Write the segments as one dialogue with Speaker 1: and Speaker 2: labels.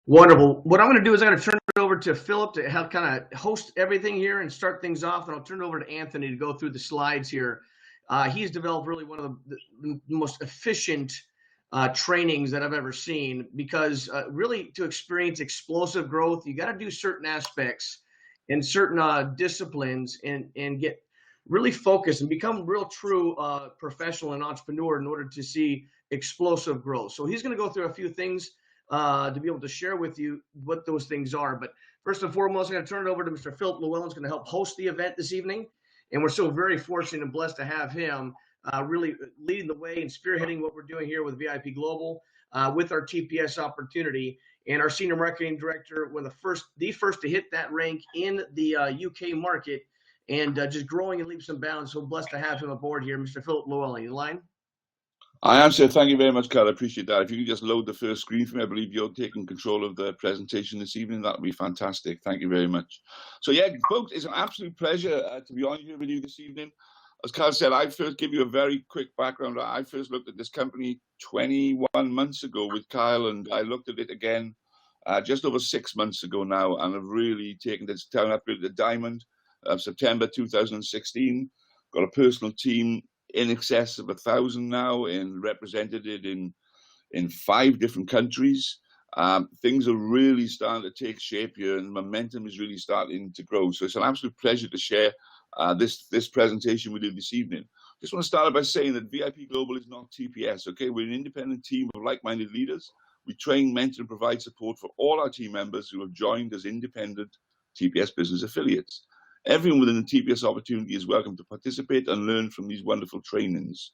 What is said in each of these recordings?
Speaker 1: Wonderful. What I'm going to do is I'm going to turn it over to Philip to help kind of host everything here and start things off. And I'll turn it over to Anthony to go through the slides here. He's developed really one of the most efficient trainings that I've ever seen because really to experience explosive growth, you got to do certain aspects and certain disciplines and get really focused and become real true professional and entrepreneur in order to see explosive growth. So he's going to go through a few things to be able to share with you what those things are. But first and foremost, I'm going to turn it over to Mr. Philip Llewellyn, who's going to help host the event this evening. And we're so very fortunate and blessed to have him really leading the way and spearheading what we're doing here with VIP Global with our TPS opportunity. And our senior marketing director, one of the first to hit that rank in the UK market and just growing in leaps and bounds. So blessed to have him aboard here. Mr. Philip Llewellyn, in line?
Speaker 2: I am, sir. Thank you very much, Carl. I appreciate that. If you can just load the first screen for me, I believe you're taking control of the presentation this evening. That would be fantastic. Thank you very much. So, yeah, folks, it's an absolute pleasure to be on here with you this evening. As Carl said, I first give you a very quick background. I first looked at this company 21 months ago with Kyle, and I looked at it again just over 6 months ago now, and I've really taken this down, upgraded the Diamond of September 2016. Got a personal team in excess of 1,000 now, and represented it in 5 different countries. Things are really starting to take shape here, and momentum is really starting to grow. So it's an absolute pleasure to share this presentation with you this evening. Just want to start by saying that VIP Global is not TPS. Okay, we're an independent team of like-minded leaders. We train, mentor, and provide support for all our team members who have joined as independent TPS business affiliates. Everyone within the TPS opportunity is welcome to participate and learn from these wonderful trainings.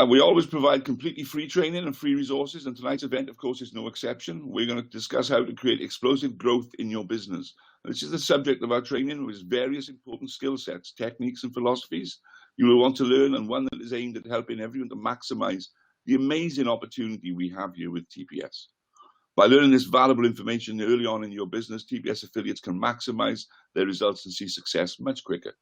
Speaker 2: We always provide completely free training and free resources, and tonight's event, of course, is no exception. We're going to discuss how to create explosive growth in your business. This is the subject of our training, with various important skill sets, techniques, and philosophies you will want to learn, and one that is aimed at helping everyone to maximize the amazing opportunity we have here with TPS. By learning this valuable information early on in your business, TPS affiliates can maximize their results and see success much quicker.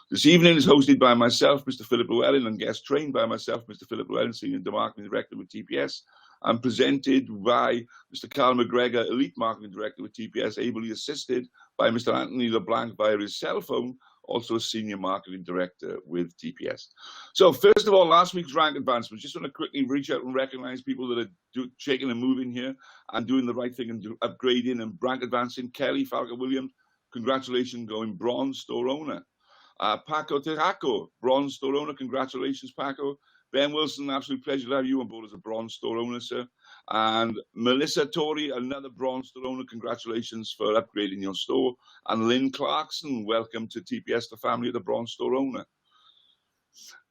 Speaker 2: This evening is hosted by myself, Mr. Philip Llewellyn, and guest trained by myself, Mr. Philip Llewellyn, Senior Marketing Director with TPS, and presented by Mr. Carl McGregor, Elite Marketing Director with TPS, ably assisted by Mr. Anthony LeBlanc via his cell phone, also a Senior Marketing Director with TPS. So first of all, last week's rank advancements. Just want to quickly reach out and recognize people that are shaking and moving here and doing the right thing and upgrading and rank advancing. Kelly Falco Williams, congratulations, going bronze store owner. Paco Tiraco, bronze store owner, congratulations, Paco. Ben Wilson, absolute pleasure to have you on board as a bronze store owner, sir. And Melissa Torrey, another bronze store owner, congratulations for upgrading your store. And Lynn Clarkson, welcome to TPS, the family of the bronze store owner.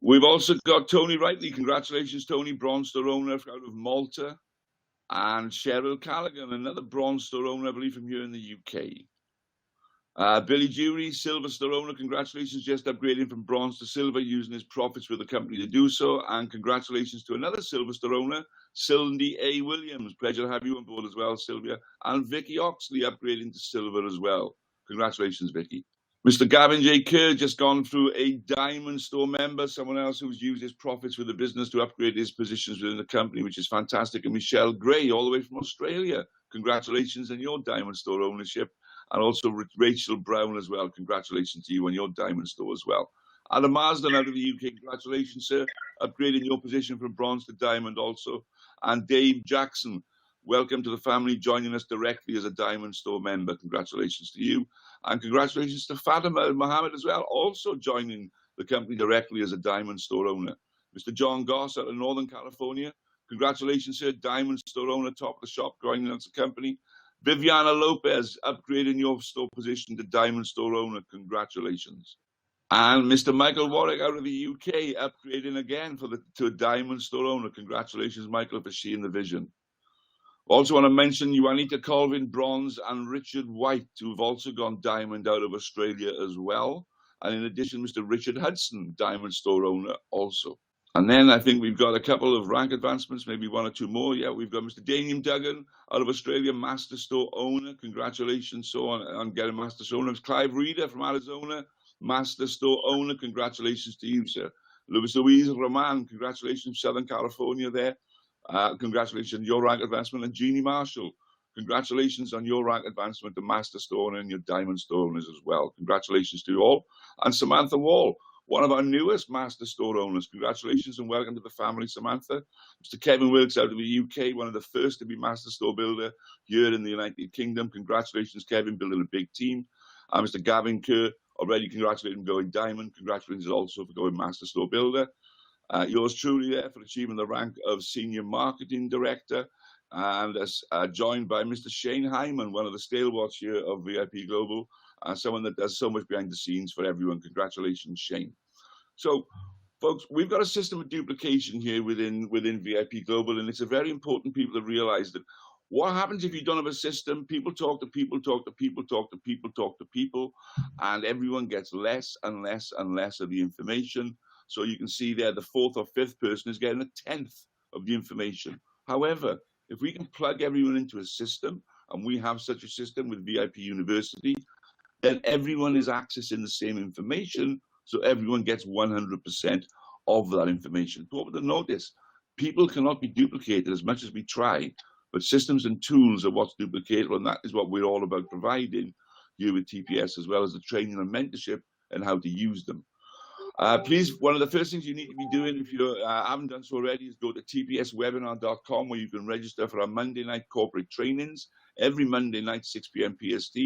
Speaker 2: We've also got Tony Rightly, congratulations, Tony, bronze store owner out of Malta. And Cheryl Callaghan, another bronze store owner, I believe, from here in the UK. Billy Jury, silver store owner, congratulations, just upgrading from bronze to silver, using his profits with the company to do so. And congratulations to another silver store owner, Cindy A. Williams. Pleasure to have you on board as well, Sylvia. And Vicky Oxley upgrading to silver as well. Congratulations, Vicky. Mr. Gavin J. Kerr just gone through a Diamond Store member, someone else who's used his profits with the business to upgrade his positions within the company, which is fantastic. And Michelle Gray, all the way from Australia. Congratulations on your Diamond Store ownership. And also Rachel Brown as well. Congratulations to you on your Diamond Store as well. Adam Marsden out of the UK. Congratulations, sir. Upgrading your position from bronze to diamond also. And Dave Jackson, welcome to the family, joining us directly as a Diamond Store member. Congratulations to you. And congratulations to Fatima Mohammed as well, also joining the company directly as a Diamond Store owner. Mr. John Goss out of Northern California. Congratulations, sir. Diamond Store owner, top of the shop, joining us the company. Viviana Lopez, upgrading your store position to Diamond Store owner. Congratulations. And Mr. Michael Warwick out of the UK, upgrading again to a Diamond Store owner. Congratulations, Michael, for seeing the vision. Also want to mention Juanita Colvin, bronze, and Richard White, who've also gone diamond out of Australia as well. And in addition, Mr. Richard Hudson, Diamond Store owner also. And then I think we've got a couple of rank advancements, maybe 1 or 2 more. Yeah, we've got Mr. Damien Duggan out of Australia, Master Store owner. Congratulations on getting Master Store owner. Clive Reeder from Arizona, Master Store owner. Congratulations to you, sir. Luis Roman, congratulations, Southern California there. Congratulations on your rank advancement. And Jeannie Marshall, Congratulations on your rank advancement to Master Store Owner and your Diamond Store Owners as well. Congratulations to you all. And Samantha Wall, one of our newest Master Store Owners. Congratulations and welcome to the family, Samantha. Mr. Kevin Wilkes out of the UK, one of the first to be Master Store Builder here in the United Kingdom. Congratulations, Kevin, building a big team. And Mr. Gavin Kerr, already congratulating him going Diamond. Congratulations also for going Master Store Builder. Yours truly there for achieving the rank of Senior Marketing Director. And joined by Mr. Shane Hyman, one of the stalwarts here of VIP Global, someone that does so much behind the scenes for everyone. Congratulations, Shane. So, folks, we've got a system of duplication here within VIP Global, and it's a very important people to realize that what happens if you don't have a system, people talk to people, talk to people, talk to people, talk to people, and everyone gets less and less and less of the information. So you can see there the fourth or fifth person is getting a tenth of the information. However, if we can plug everyone into a system, and we have such a system with VIP University, then everyone is accessing the same information, so everyone gets 100% of that information. But to notice, people cannot be duplicated as much as we try, but systems and tools are what's duplicatable, and that is what we're all about providing here with TPS, as well as the training and mentorship and how to use them. Please, one of the first things you need to be doing, if you haven't done so already, is go to tpswebinar.com, where you can register for our Monday night corporate trainings. Every Monday night, 6 p.m. PST.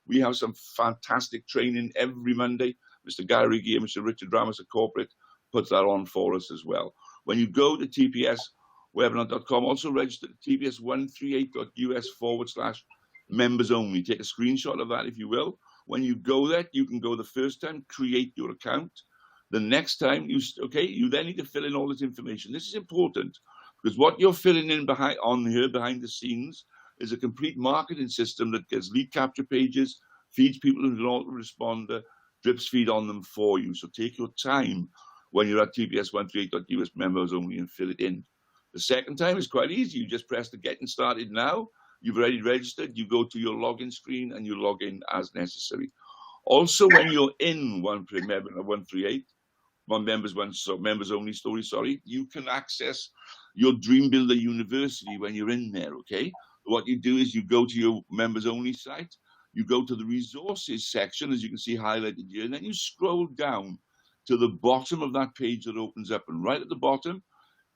Speaker 2: We have some fantastic training every Monday. Mr. Gary Gear, Mr. Richard Ramos at corporate puts that on for us as well. When you go to tpswebinar.com, also register at tps138.us/members only. Take a screenshot of that if you will. When you go there, you can go the first time, create your account. The next time you then need to fill in all this information. This is important because what you're filling in behind the scenes is a complete marketing system that gets lead capture pages, feeds people into an autoresponder, drips feed on them for you. So take your time when you're at tps138.us members only and fill it in. The second time is quite easy. You just press the getting started now. You've already registered. You go to your login screen and you log in as necessary. Also, when you're in 138, members only story, you can access your Dream Builder University when you're in there, okay? What you do is you go to your members only site, you go to the resources section, as you can see highlighted here, and then you scroll down to the bottom of that page that opens up, and right at the bottom,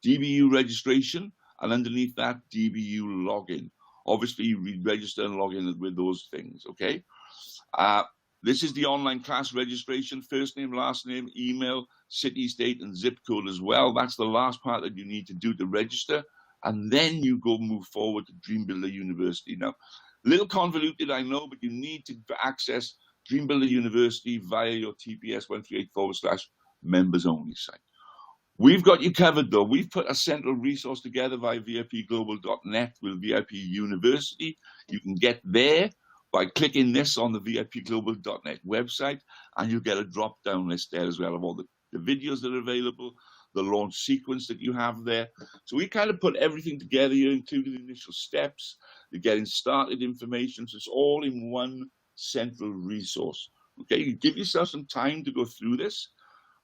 Speaker 2: DBU registration, and underneath that, DBU login. Obviously, you register and log in with those things, okay? This is the online class registration, first name, last name, email, city, state, and zip code as well. That's the last part that you need to do to register. And then you go move forward to Dream Builder University. Now, a little convoluted, I know, but you need to access Dream Builder University via your TPS138/members only site. We've got you covered, though. We've put a central resource together via VIPglobal.net with VIP University. You can get there by clicking this on the VIPglobal.net website, and you get a drop-down list there as well of all the videos that are available, the launch sequence that you have there. So we kind of put everything together here, including the initial steps, the getting started information. So it's all in one central resource. Okay, you give yourself some time to go through this.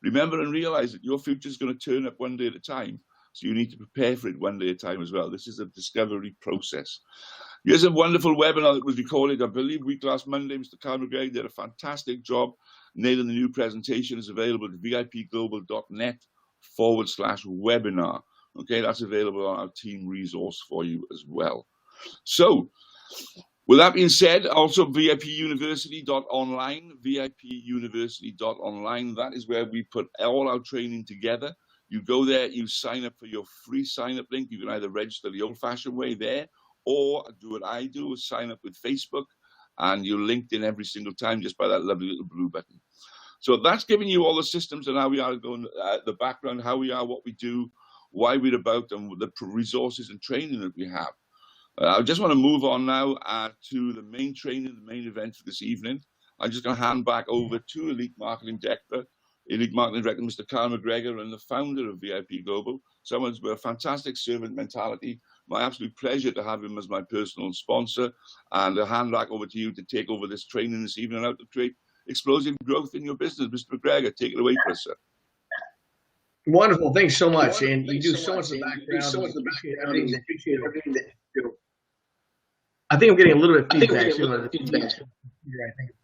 Speaker 2: Remember and realize that your future is going to turn up one day at a time. So you need to prepare for it one day at a time as well. This is a discovery process. Here's a wonderful webinar that was recorded, I believe, week last Monday. Mr. Kyle McGregor did a fantastic job. Nailing the new presentation is available at VIPglobal.net/webinar. Okay, that's available on our team resource for you as well. So, with that being said, also VIPuniversity.online, VIPuniversity.online. That is where we put all our training together. You go there, you sign up for your free sign-up link. You can either register the old-fashioned way there, or do what I do, is sign up with Facebook, and you're linked in every single time just by that lovely little blue button. So that's giving you all the systems and how we are going, the background, how we are, what we do, why we're about, and the resources and training that we have. I just want to move on now to the main training, the main event for this evening. I'm just going to hand back over to Elite Marketing Director, Mr. Kyle McGregor, and the founder of VIP Global. Someone's with a fantastic servant mentality. My absolute pleasure to have him as my personal sponsor, and I'll hand back over to you to take over this training this evening and how to create explosive growth in your business. Mr. McGregor, take it away for us, sir.
Speaker 1: Wonderful. Thanks so much. And you do so much in the background. Appreciate everything that you do. I think I'm getting a little bit of feedback. I think it's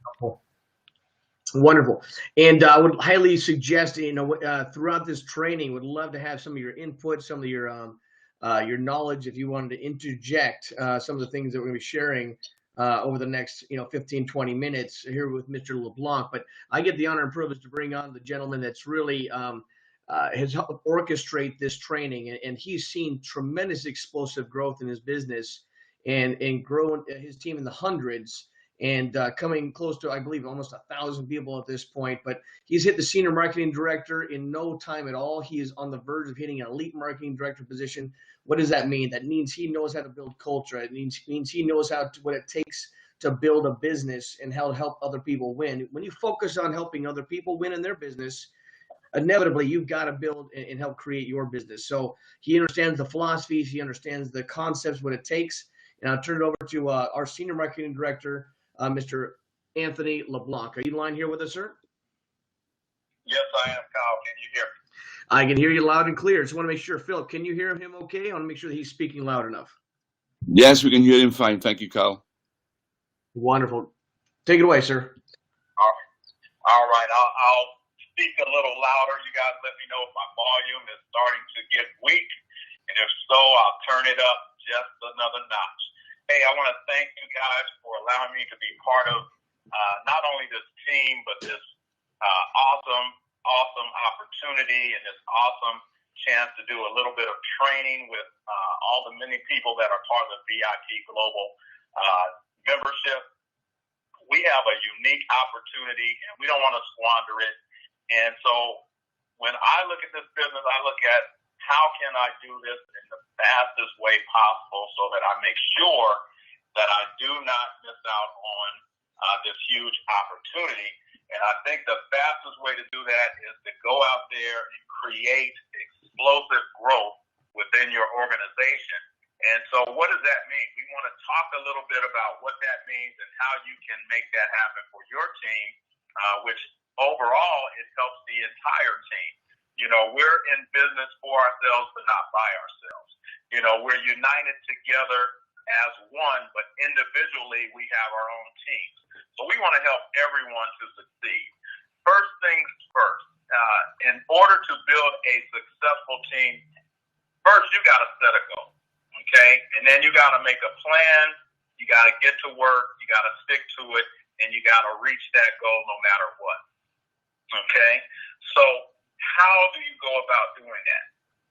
Speaker 1: helpful. Wonderful. And I would highly suggest, throughout this training, would love to have some of your input, some of your knowledge, if you wanted to interject some of the things that we're going to be sharing over the next 15, 20 minutes here with Mr. LeBlanc. But I get the honor and privilege to bring on the gentleman that's really has helped orchestrate this training, and he's seen tremendous explosive growth in his business and grown his team in the hundreds, and coming close to, I believe, almost 1,000 people at this point. But he's hit the senior marketing director in no time at all. He is on the verge of hitting an elite marketing director position. What does that mean? That means he knows how to build culture. It means he knows what it takes to build a business and how to help other people win. When you focus on helping other people win in their business, inevitably you've got to build and help create your business. So he understands the philosophies, he understands the concepts, what it takes. And I'll turn it over to our senior marketing director, Mr. Anthony LeBlanc. Are you in line here with us, sir?
Speaker 3: Yes, I am, Kyle. Can you hear me?
Speaker 1: I can hear you loud and clear. Just want to make sure, Philip, can you hear him okay? I want to make sure that he's speaking loud enough.
Speaker 2: Yes, we can hear him fine. Thank you, Carl.
Speaker 1: Wonderful. Take it away, sir.
Speaker 3: All right. I'll speak a little louder. You guys let me know if my volume is starting to get weak. And if so, I'll turn it up just another notch. Hey, I want to thank you guys for allowing me to be part of not only this team, but this awesome opportunity and this awesome chance to do a little bit of training with all the many people that are part of the VIP Global membership. We have a unique opportunity, and we don't want to squander it. And so when I look at this business, I look at how can I do this in the fastest way possible so that I make sure that I do not miss out on this huge opportunity. And I think the fastest way to do that is to go out there and create explosive growth within your organization. And so what does that mean? We want to talk a little bit about what that means and how you can make that happen for your team, which overall, it helps the entire team. We're in business for ourselves, but not by ourselves. We're united together as one, but individually, we have our own teams. So we want to help everyone to succeed. First things first, in order to build a successful team, first you got to set a goal, okay? And then you got to make a plan. You got to get to work. You got to stick to it, and you got to reach that goal no matter what, okay? So how do you go about doing that?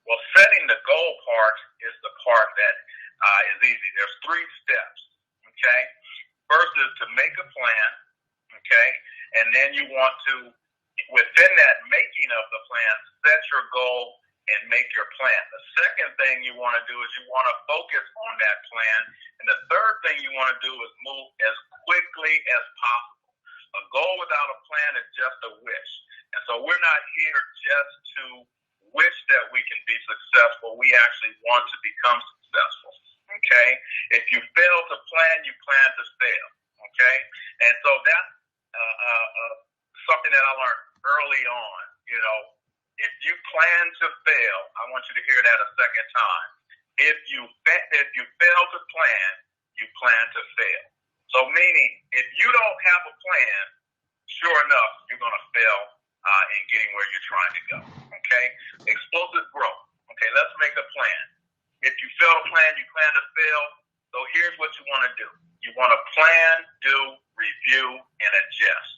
Speaker 3: Well, setting the goal part is the part that is easy. There's 3 steps, okay? First is to make a plan, okay? And then you want to, within that making of the plan, set your goal and make your plan. The second thing you want to do is you want to focus on that plan. And the third thing you want to do is move as quickly as possible. A goal without a plan is just a wish. And so we're not here just to wish that we can be successful. We actually want to become successful, okay? If you fail to plan, you plan to fail, okay? And so that's something that I learned early on. If you plan to fail, I want you to hear that a second time. If you fail to plan, you plan to fail. So meaning, if you don't have a plan, sure enough, you're going to fail in getting where you're trying to go, okay? Explosive growth, okay? Let's make a plan. If you fail to plan, you plan to fail. So here's what you want to do. You want to plan, do, review, and adjust.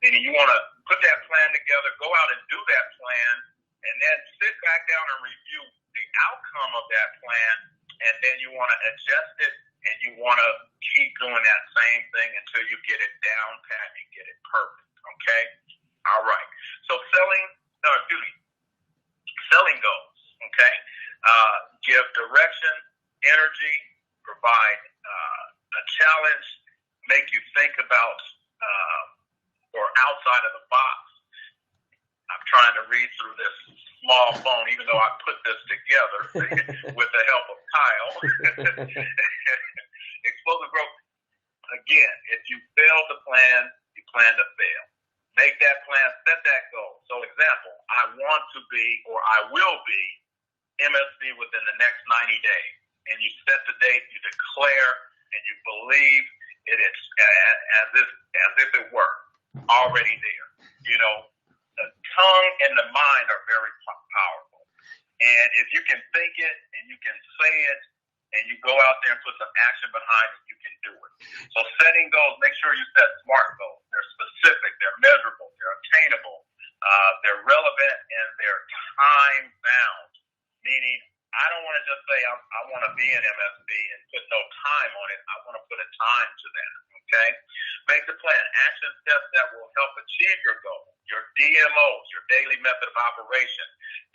Speaker 3: Meaning you want to put that plan together, go out and do that plan, and then sit back down and review the outcome of that plan, and then you want to adjust it, and you want to keep doing that same thing until you get it down pat and get it perfect, okay? All right. So selling goals, okay? Give direction, energy, provide a challenge, make you think about or outside of the box. I'm trying to read through this small phone, even though I put this together with the help of Kyle. Explosive growth. Again, if you fail to plan, you plan to fail. Make that plan, set that goal. So example, I want to be, or I will be, MSB within the next 90 days. And you set the date, you declare, and you believe it is as if it were already there. You know, the tongue and the mind are very powerful. And if you can think it and you can say it and you go out there and put some action behind it, you can do it. So setting goals, make sure you set SMART goals. They're specific, they're measurable, they're attainable, they're relevant, and they're time bound. Meaning, I don't want to just say I want to be an MSB and put no time on it. I want to put a time to that. Okay? Make the plan. Action steps that will help achieve your goal. Your DMOs, your daily method of operation,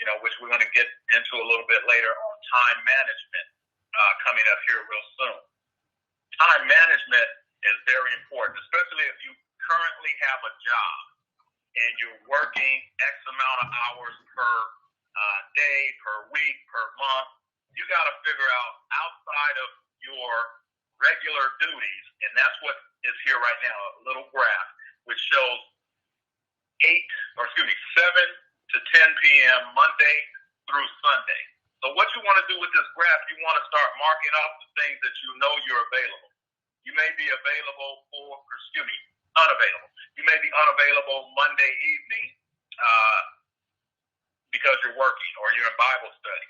Speaker 3: you know, which we're going to get into a little bit later on time management coming up here real soon. Time management is very important, especially if you currently have a job and you're working X amount of hours per day, per week, per month. You got to figure out outside of your regular duties, and that's what is here right now, a little graph, which shows 7 to 10 p.m. Monday through Sunday. So what you want to do with this graph, you want to start marking off the things that you know you're available. You may be unavailable. You may be unavailable Monday evening because you're working or you're in Bible study.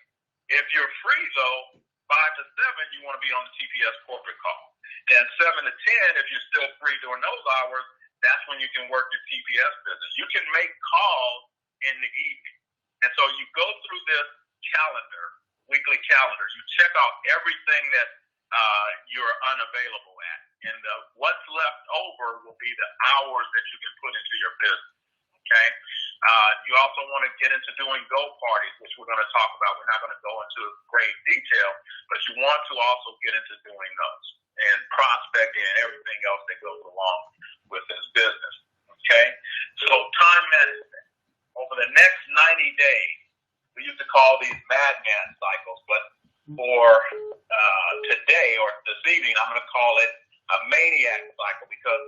Speaker 3: If you're free, though, 5 to 7, you want to be on the TPS corporate call. Then 7 to 10, if you're still free during those hours, that's when you can work your TPS business. You can make calls in the evening. And so you go through this calendar, weekly calendar. You check out everything that you're unavailable at. And what's left over will be the hours that you can put into your business. Okay? You also want to get into doing go parties, which we're going to talk about. We're not going to go into great detail, but you want to also get into doing those and prospecting and everything else that goes along with this business. Okay? So time management. Over the next 90 days, we used to call these madman cycles, but for today or this evening, I'm going to call it a maniac cycle because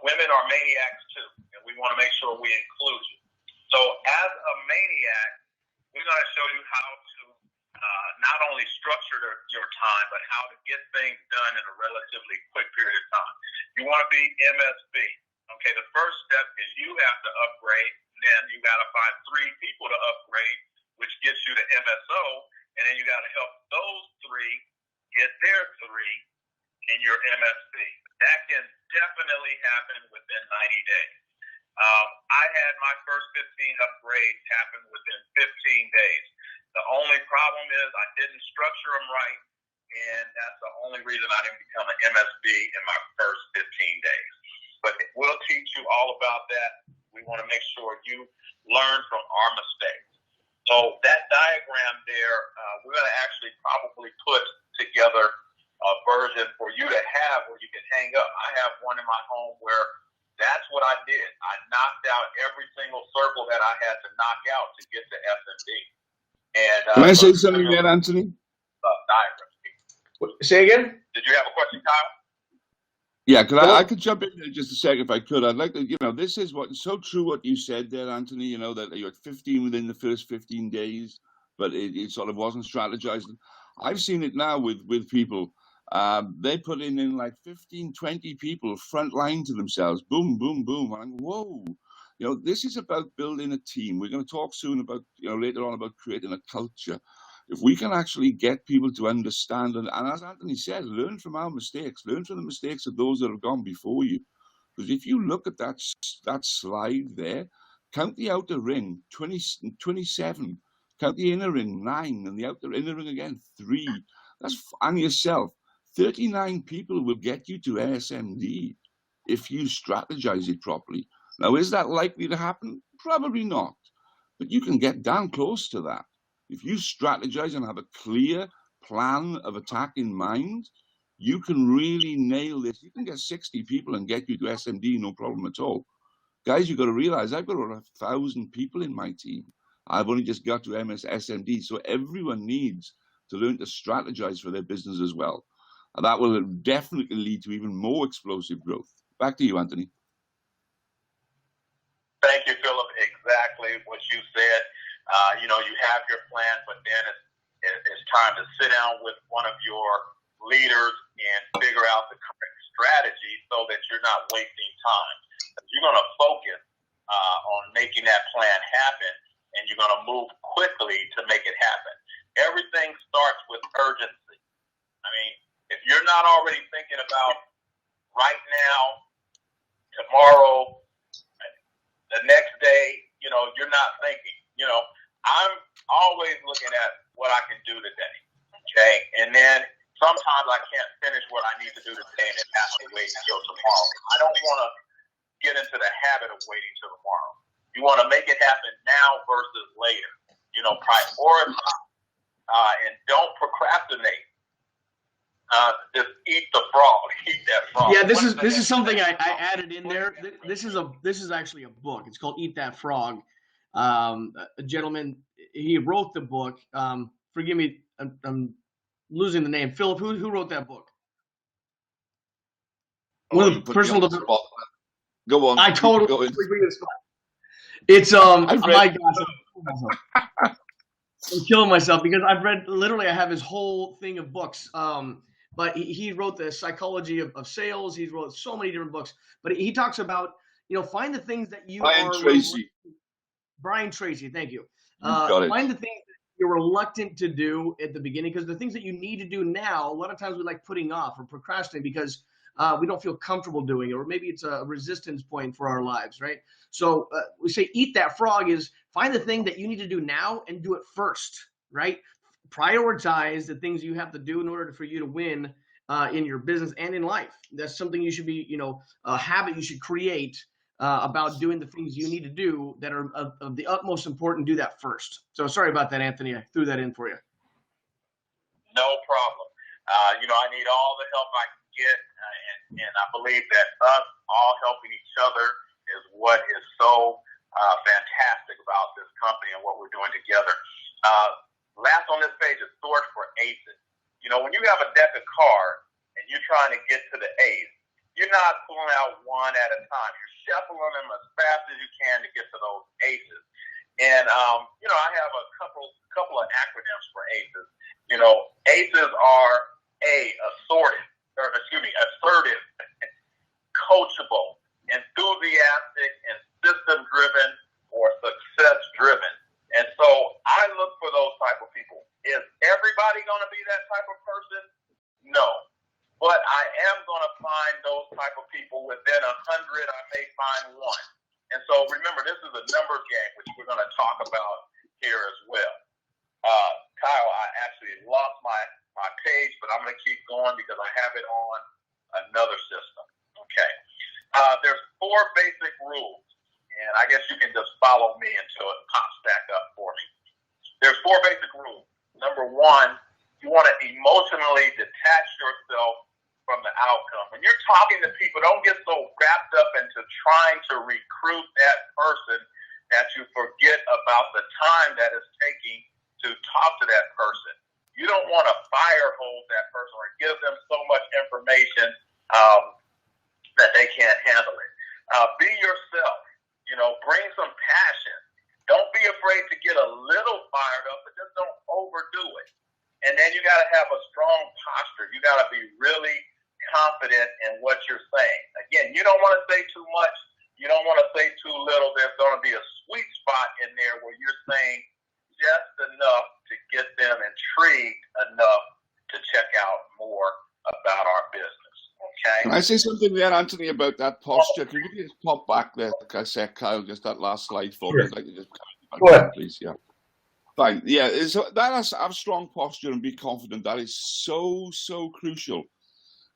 Speaker 3: women are maniacs too, and we want to make sure we include you. So as a maniac, we're going to show you how to not only structure your time, but how to get things done in a relatively quick period of time. You want to be MSB. Okay, the first step is you have to upgrade, and then you got to find 3 people to upgrade, which gets you to MSO, and then you got to help those 3 get their 3 in your MSB. That can definitely happen within 90 days. I had my first 15 upgrades happen within 15 days. The only problem is I didn't structure them right, and that's the only reason I didn't become an MSB in my first 15 days. But we'll teach you all about that. We want to make sure you learn from our mistakes. So that diagram there, we're going to actually probably put together a version for you to have where you can hang up. I have one in my home where that's what I did. I knocked out every single circle that I had to knock out to get to SMD. And
Speaker 2: can I say something there, Anthony?
Speaker 3: Diagrams.
Speaker 1: Say again?
Speaker 3: Did you have a question, Kyle?
Speaker 2: Yeah, I could jump in there just a second if I could. I'd like to, this is what's so true what you said there, Anthony, that you're at 15 within the first 15 days, but it sort of wasn't strategized. I've seen it now with people. They put in like 15, 20 people front line to themselves. Boom, boom, boom. And I'm, whoa. This is about building a team. We're going to talk soon about, later on about creating a culture. If we can actually get people to understand, and as Anthony said, learn from our mistakes, learn from the mistakes of those that have gone before you. Because if you look at that slide there, count the outer ring, 27. Count the inner ring, 9, and the outer inner ring again, 3. And yourself, 39 people will get you to SMD if you strategize it properly. Now, is that likely to happen? Probably not. But you can get down close to that. If you strategize and have a clear plan of attack in mind, you can really nail this. You can get 60 people and get you to SMD, no problem at all. Guys, you've got to realize I've got over 1,000 people in my team. I've only just got to SMD. So everyone needs to learn to strategize for their business as well. And that will definitely lead to even more explosive growth. Back to you, Anthony.
Speaker 3: Thank you, Philip. Exactly what you said. You have your plan, but then it's time to sit down with one of your leaders and figure out the correct strategy so that you're not wasting time. You're going to focus on making that plan happen, and you're going to move quickly to make it happen. Everything starts with urgency. I mean, if you're not already thinking about right now, tomorrow, the next day, you're not thinking. I'm always looking at what I can do today, okay? And then sometimes I can't finish what I need to do today and it has to wait until tomorrow. I don't want to get into the habit of waiting till tomorrow. You want to make it happen now versus later. Prioritize and don't procrastinate. Just eat the frog. Eat that frog.
Speaker 1: Yeah, this is something I added in there. This is actually a book. It's called Eat That Frog. A gentleman, he wrote the book. Forgive me, I'm losing the name. Philip, who wrote that book? Personal development.
Speaker 2: Go on.
Speaker 1: I totally it's my gosh, I'm killing myself because I've read literally. I have his whole thing of books. But he wrote the psychology of sales. He's wrote so many different books. But he talks about find the things that you Brian Tracy, thank you. Find the things that you're reluctant to do at the beginning, because the things that you need to do now, a lot of times we like putting off or procrastinating because we don't feel comfortable doing it, or maybe it's a resistance point for our lives, right? So we say eat that frog is find the thing that you need to do now and do it first, right? Prioritize the things you have to do in order for you to win in your business and in life. That's something you should be, a habit you should create about doing the things you need to do that are of the utmost importance. Do that first. So sorry about that, Anthony. I threw that in for you.
Speaker 3: No problem. I need all the help I can get, and I believe that us all helping each other is what is so fantastic about this company and what we're doing together. Last on this page is sort for aces. When you have a deck of cards and you're trying to get to the ace, you're not pulling out one at a time. You're shuffling them as fast as you can to get to those aces. And I have a couple of acronyms for aces. Aces are assertive, coachable, enthusiastic, and system-driven or success-driven. And so I look for those type of people. Is everybody going to be that type of person? No. But I am going to find those type of people. Within 100, I may find one. And so remember, this is a numbers game, which we're going to talk about here as well. Kyle, I actually lost my page, but I'm going to keep going because I have it on another system. Okay. There's 4 basic rules, and I guess you can just follow me until it pops back up for me. There's 4 basic rules. Number 1, you want to emotionally detach yourself from the outcome. When you're talking to people, don't get so wrapped up into trying to recruit that person that you forget about the time that it's taking to talk to that person. You don't want to fire hold that person or give them so much information that they can't handle it. Be yourself. Bring some passion. Don't be afraid to get a little fired up, but just don't overdo it. And then you got to have a strong posture. You got to be really confident in what you're saying. Again, you don't want to say too much. You don't want to say too little. There's going to be a sweet spot in there where you're saying just enough to get them intrigued enough to check out more about our business. Okay.
Speaker 2: Can I say something there, Anthony, about that posture? Can you just pop back there, like I said, Kyle, just that last slide for me? Like, just go ahead, please. Yeah. Fine. Yeah, have strong posture and be confident. That is so crucial,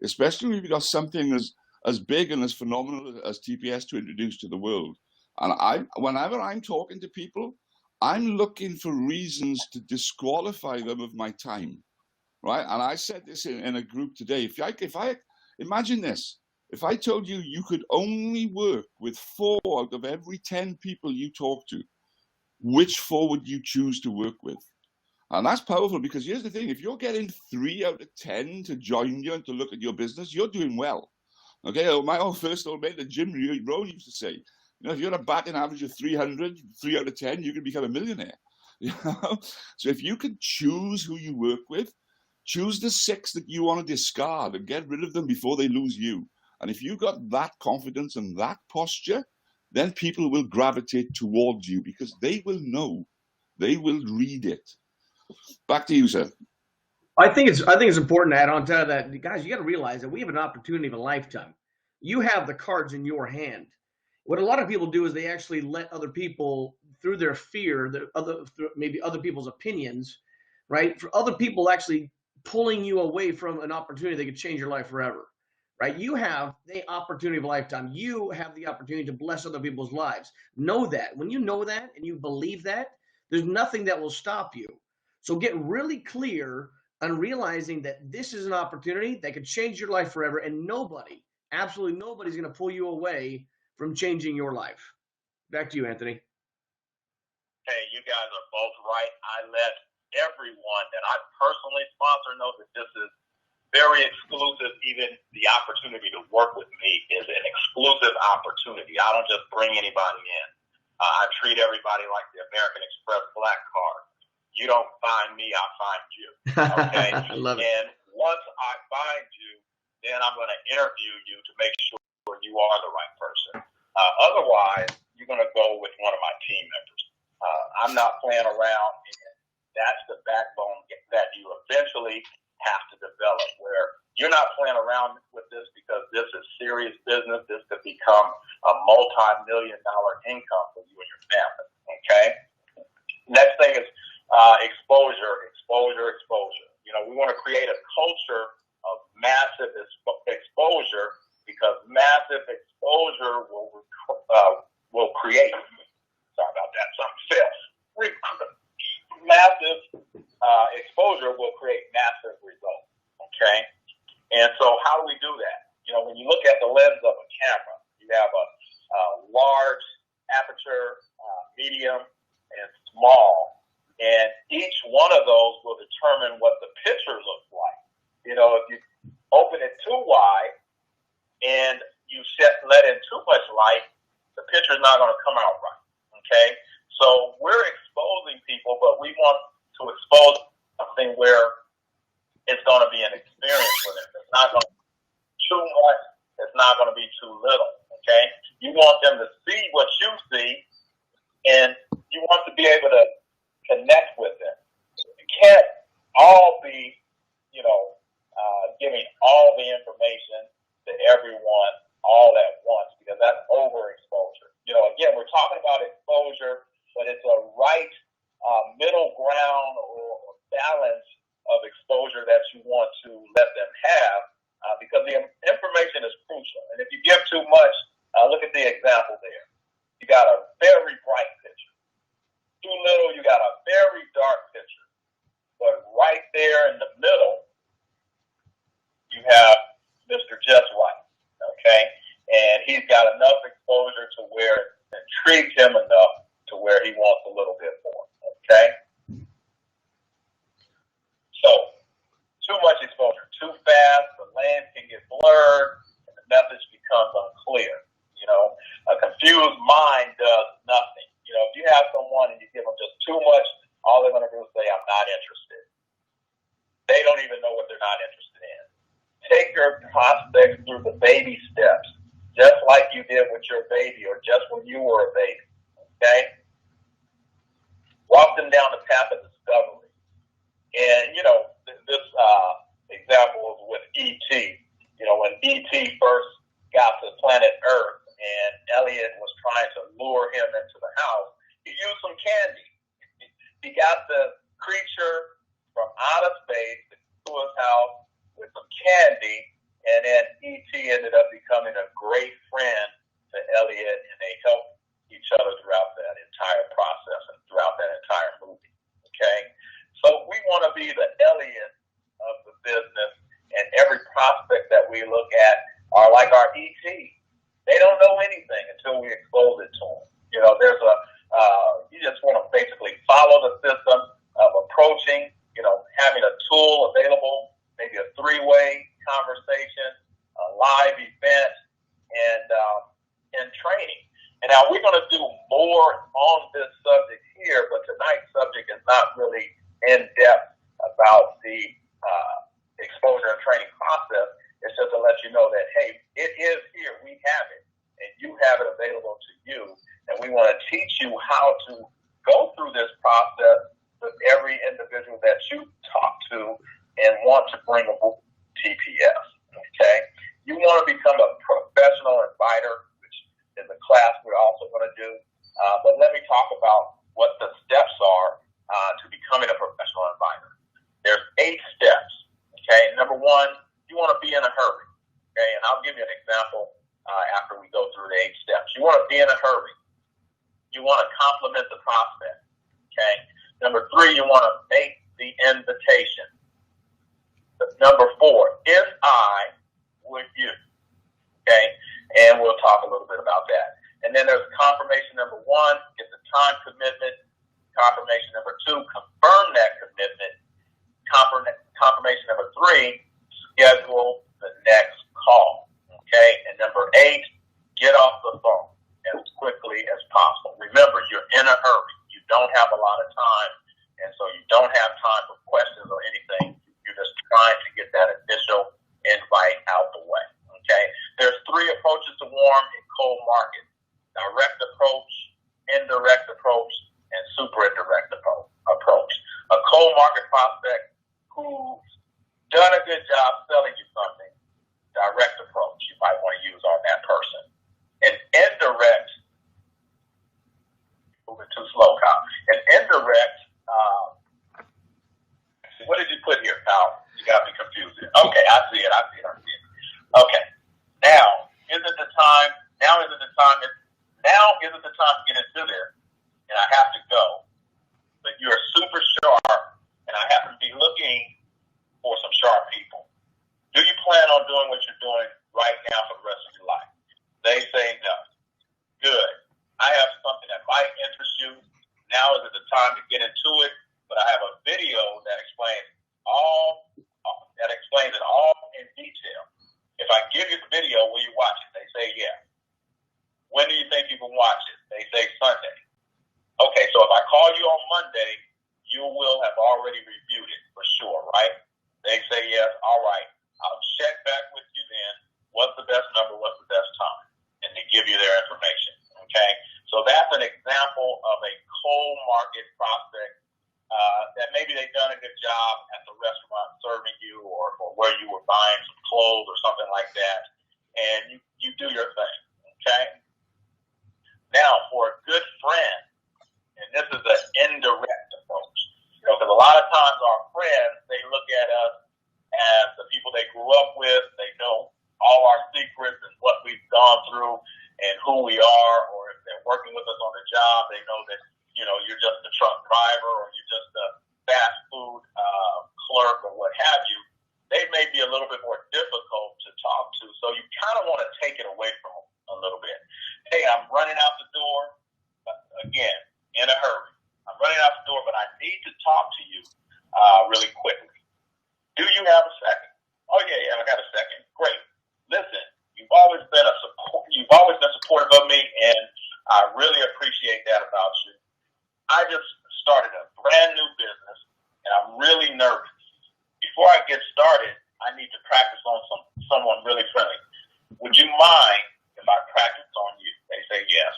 Speaker 2: especially when you've got something as big and as phenomenal as TPS to introduce to the world. And whenever I'm talking to people, I'm looking for reasons to disqualify them of my time, right? And I said this in a group today. If I imagine this, if I told you you could only work with 4 out of every 10 people you talk to, which 4 would you choose to work with? And that's powerful, because here's the thing: if you're getting 3 out of 10 to join you and to look at your business, you're doing well. Okay, my first old mate, Jim Rohn, used to say, if you're a batting average of 300, 3 out of 10, you can become a millionaire. So if you can choose who you work with, Choose the 6 that you want to discard and get rid of them before they lose you. And if you've got that confidence and that posture, then people will gravitate towards you because they will know, they will read it. Back to you, sir.
Speaker 1: I think it's important to add on to that, guys. You got to realize that we have an opportunity of a lifetime. You have the cards in your hand. What a lot of people do is they actually let other people, through their fear, maybe other people's opinions, right? For other people actually pulling you away from an opportunity that could change your life forever, right? You have the opportunity of a lifetime. You have the opportunity to bless other people's lives. Know that. When you know that and you believe that, there's nothing that will stop you. So get really clear on realizing that this is an opportunity that could change your life forever, and nobody, absolutely nobody's going to pull you away from changing your life. Back to you, Anthony.
Speaker 3: Hey, you guys are both right. I let everyone that I personally sponsor know that this is very exclusive. Even the opportunity to work with me is an exclusive opportunity. I don't just bring anybody in. I treat everybody like the American Express Black Card. You don't find me, I find you. Okay?
Speaker 1: I love it.
Speaker 3: And once I find you, then I'm going to interview you to make sure you are the right person. Otherwise, you're going to go with one of my team members. I'm not playing around, and that's the backbone that you eventually have to develop, where you're not playing around with this because this is serious business. This could become a multi-million-dollar income for you and your family. Okay? Next thing is exposure. You know, we want to create a culture of massive exposure, because massive exposure will create. Sorry about that. Something fell. Massive exposure will create massive results. Okay, and so how do we do that? You know, when you look at the lens of a camera, you have a large aperture, medium, and small. And each one of those will determine what the picture looks like. You know, if you open it too wide and you let in too much light, the picture's not going to come out right. Okay? So we're exposing people, but we want to expose something where it's going to be an experience for them. It's not going to be too much. It's not going to be too little. Okay? You want them to see what you see, and you want to be able to connect with them. You can't all be, giving all the information to everyone all at once, because that's overexposure. You know, again, we're talking about exposure, but it's a right middle ground or balance of exposure that you want to let them have, because the information is crucial. And if you give too much, look at the example there. You got a very bright picture. Too little, you got a very dark picture. But right there in the middle, you have Mr. Just Right, okay? And he's got enough exposure to where it intrigues him enough to where he wants a little bit more, okay? So, too much exposure, too fast, the lens can get blurred, and the message becomes unclear. You know, a confused mind does nothing. You know, if you have someone and you give them just too much, all they're going to do is say, I'm not interested. They don't even know what they're not interested in. Take your prospects through the baby steps, just like you did with your baby, or just when you were a baby, okay? Walk them down the path of discovery. And, you know, this example is with E.T. You know, when E.T. first got to planet Earth and Elliot was trying to lure him into the house, he used some candy. He got the creature from outer space to his house with some candy, and then E.T. ended up becoming a great friend to Elliot, and they helped each other throughout that entire process and throughout that entire movie, okay? So we want to be the Elliot of the business, and every prospect that we look at are like our E.T. They don't know anything until we expose it to them. You know, there's you just want to basically follow the system of approaching, you know, having a tool available, maybe a three-way conversation, a live event, and training. And now we're going to do more on this subject here, but tonight's subject is not really in depth about the Okay, and I'll give you an example after we go through the 8 steps. You want to be in a hurry. You want to compliment the prospect. Okay. Number 3, you want to make the invitation. Number 4, if I, would you? Okay, and we'll talk a little bit about that. And then there's confirmation number 1, get the time commitment. Confirmation number 2, confirm that commitment. Confirmation number 3, schedule the next call. Okay, and number 8, get off the phone as quickly as possible. Remember, you're in a hurry. You don't have a lot of time, and so you don't have time for questions or anything. You're just trying to get that initial invite out the way. Okay, there's 3 approaches to warm and cold market: direct approach, indirect approach, and super indirect approach. A cold market prospect who's done a good job selling you something, direct approach you might want to use on that person. An indirect, moving too slow, Kyle. An indirect, what did you put here, Kyle? You got me confused here. Okay, I see it. Okay, now isn't the time to get into this, and I have to go. But you're super sharp, and I happen to be looking for some sharp people. Do you plan on doing what you're doing right now for the rest of your life? They say no. Good. I have something that might interest you. Now is the time to get into it, but I have a video that explains it all in detail. If I give you the video, will you watch it? They say yes. When do you think you can watch it? They say Sunday. Okay, so if I call you on Monday, you will have already reviewed it for sure, right? They say yes. All right. I'll check back with you then. What's the best number? What's the best time? And they give you their information. Okay? So that's an example of a cold market prospect that maybe they've done a good job at the restaurant serving you or where you were buying some clothes or something like that. And you do your thing. Okay? Now, for a good friend, and this is an indirect approach, because a lot of times our friends, they look at us as the people they grew up with. They know all our secrets and what we've gone through and who we are, or if they're working with us on the job, they know that, you're just a truck driver or you're just a fast food clerk or what have you. They may be a little bit more difficult to talk to, so you kind of want to take it away from them a little bit. Hey, I'm running out the door, again, in a hurry. I'm running out the door, but I need to talk to you really quickly. Do you have a second? Oh yeah, I got a second. Great. Listen, you've always been supportive of me, and I really appreciate that about you. I just started a brand new business, and I'm really nervous. Before I get started, I need to practice on someone really friendly. Would you mind if I practice on you? They say yes.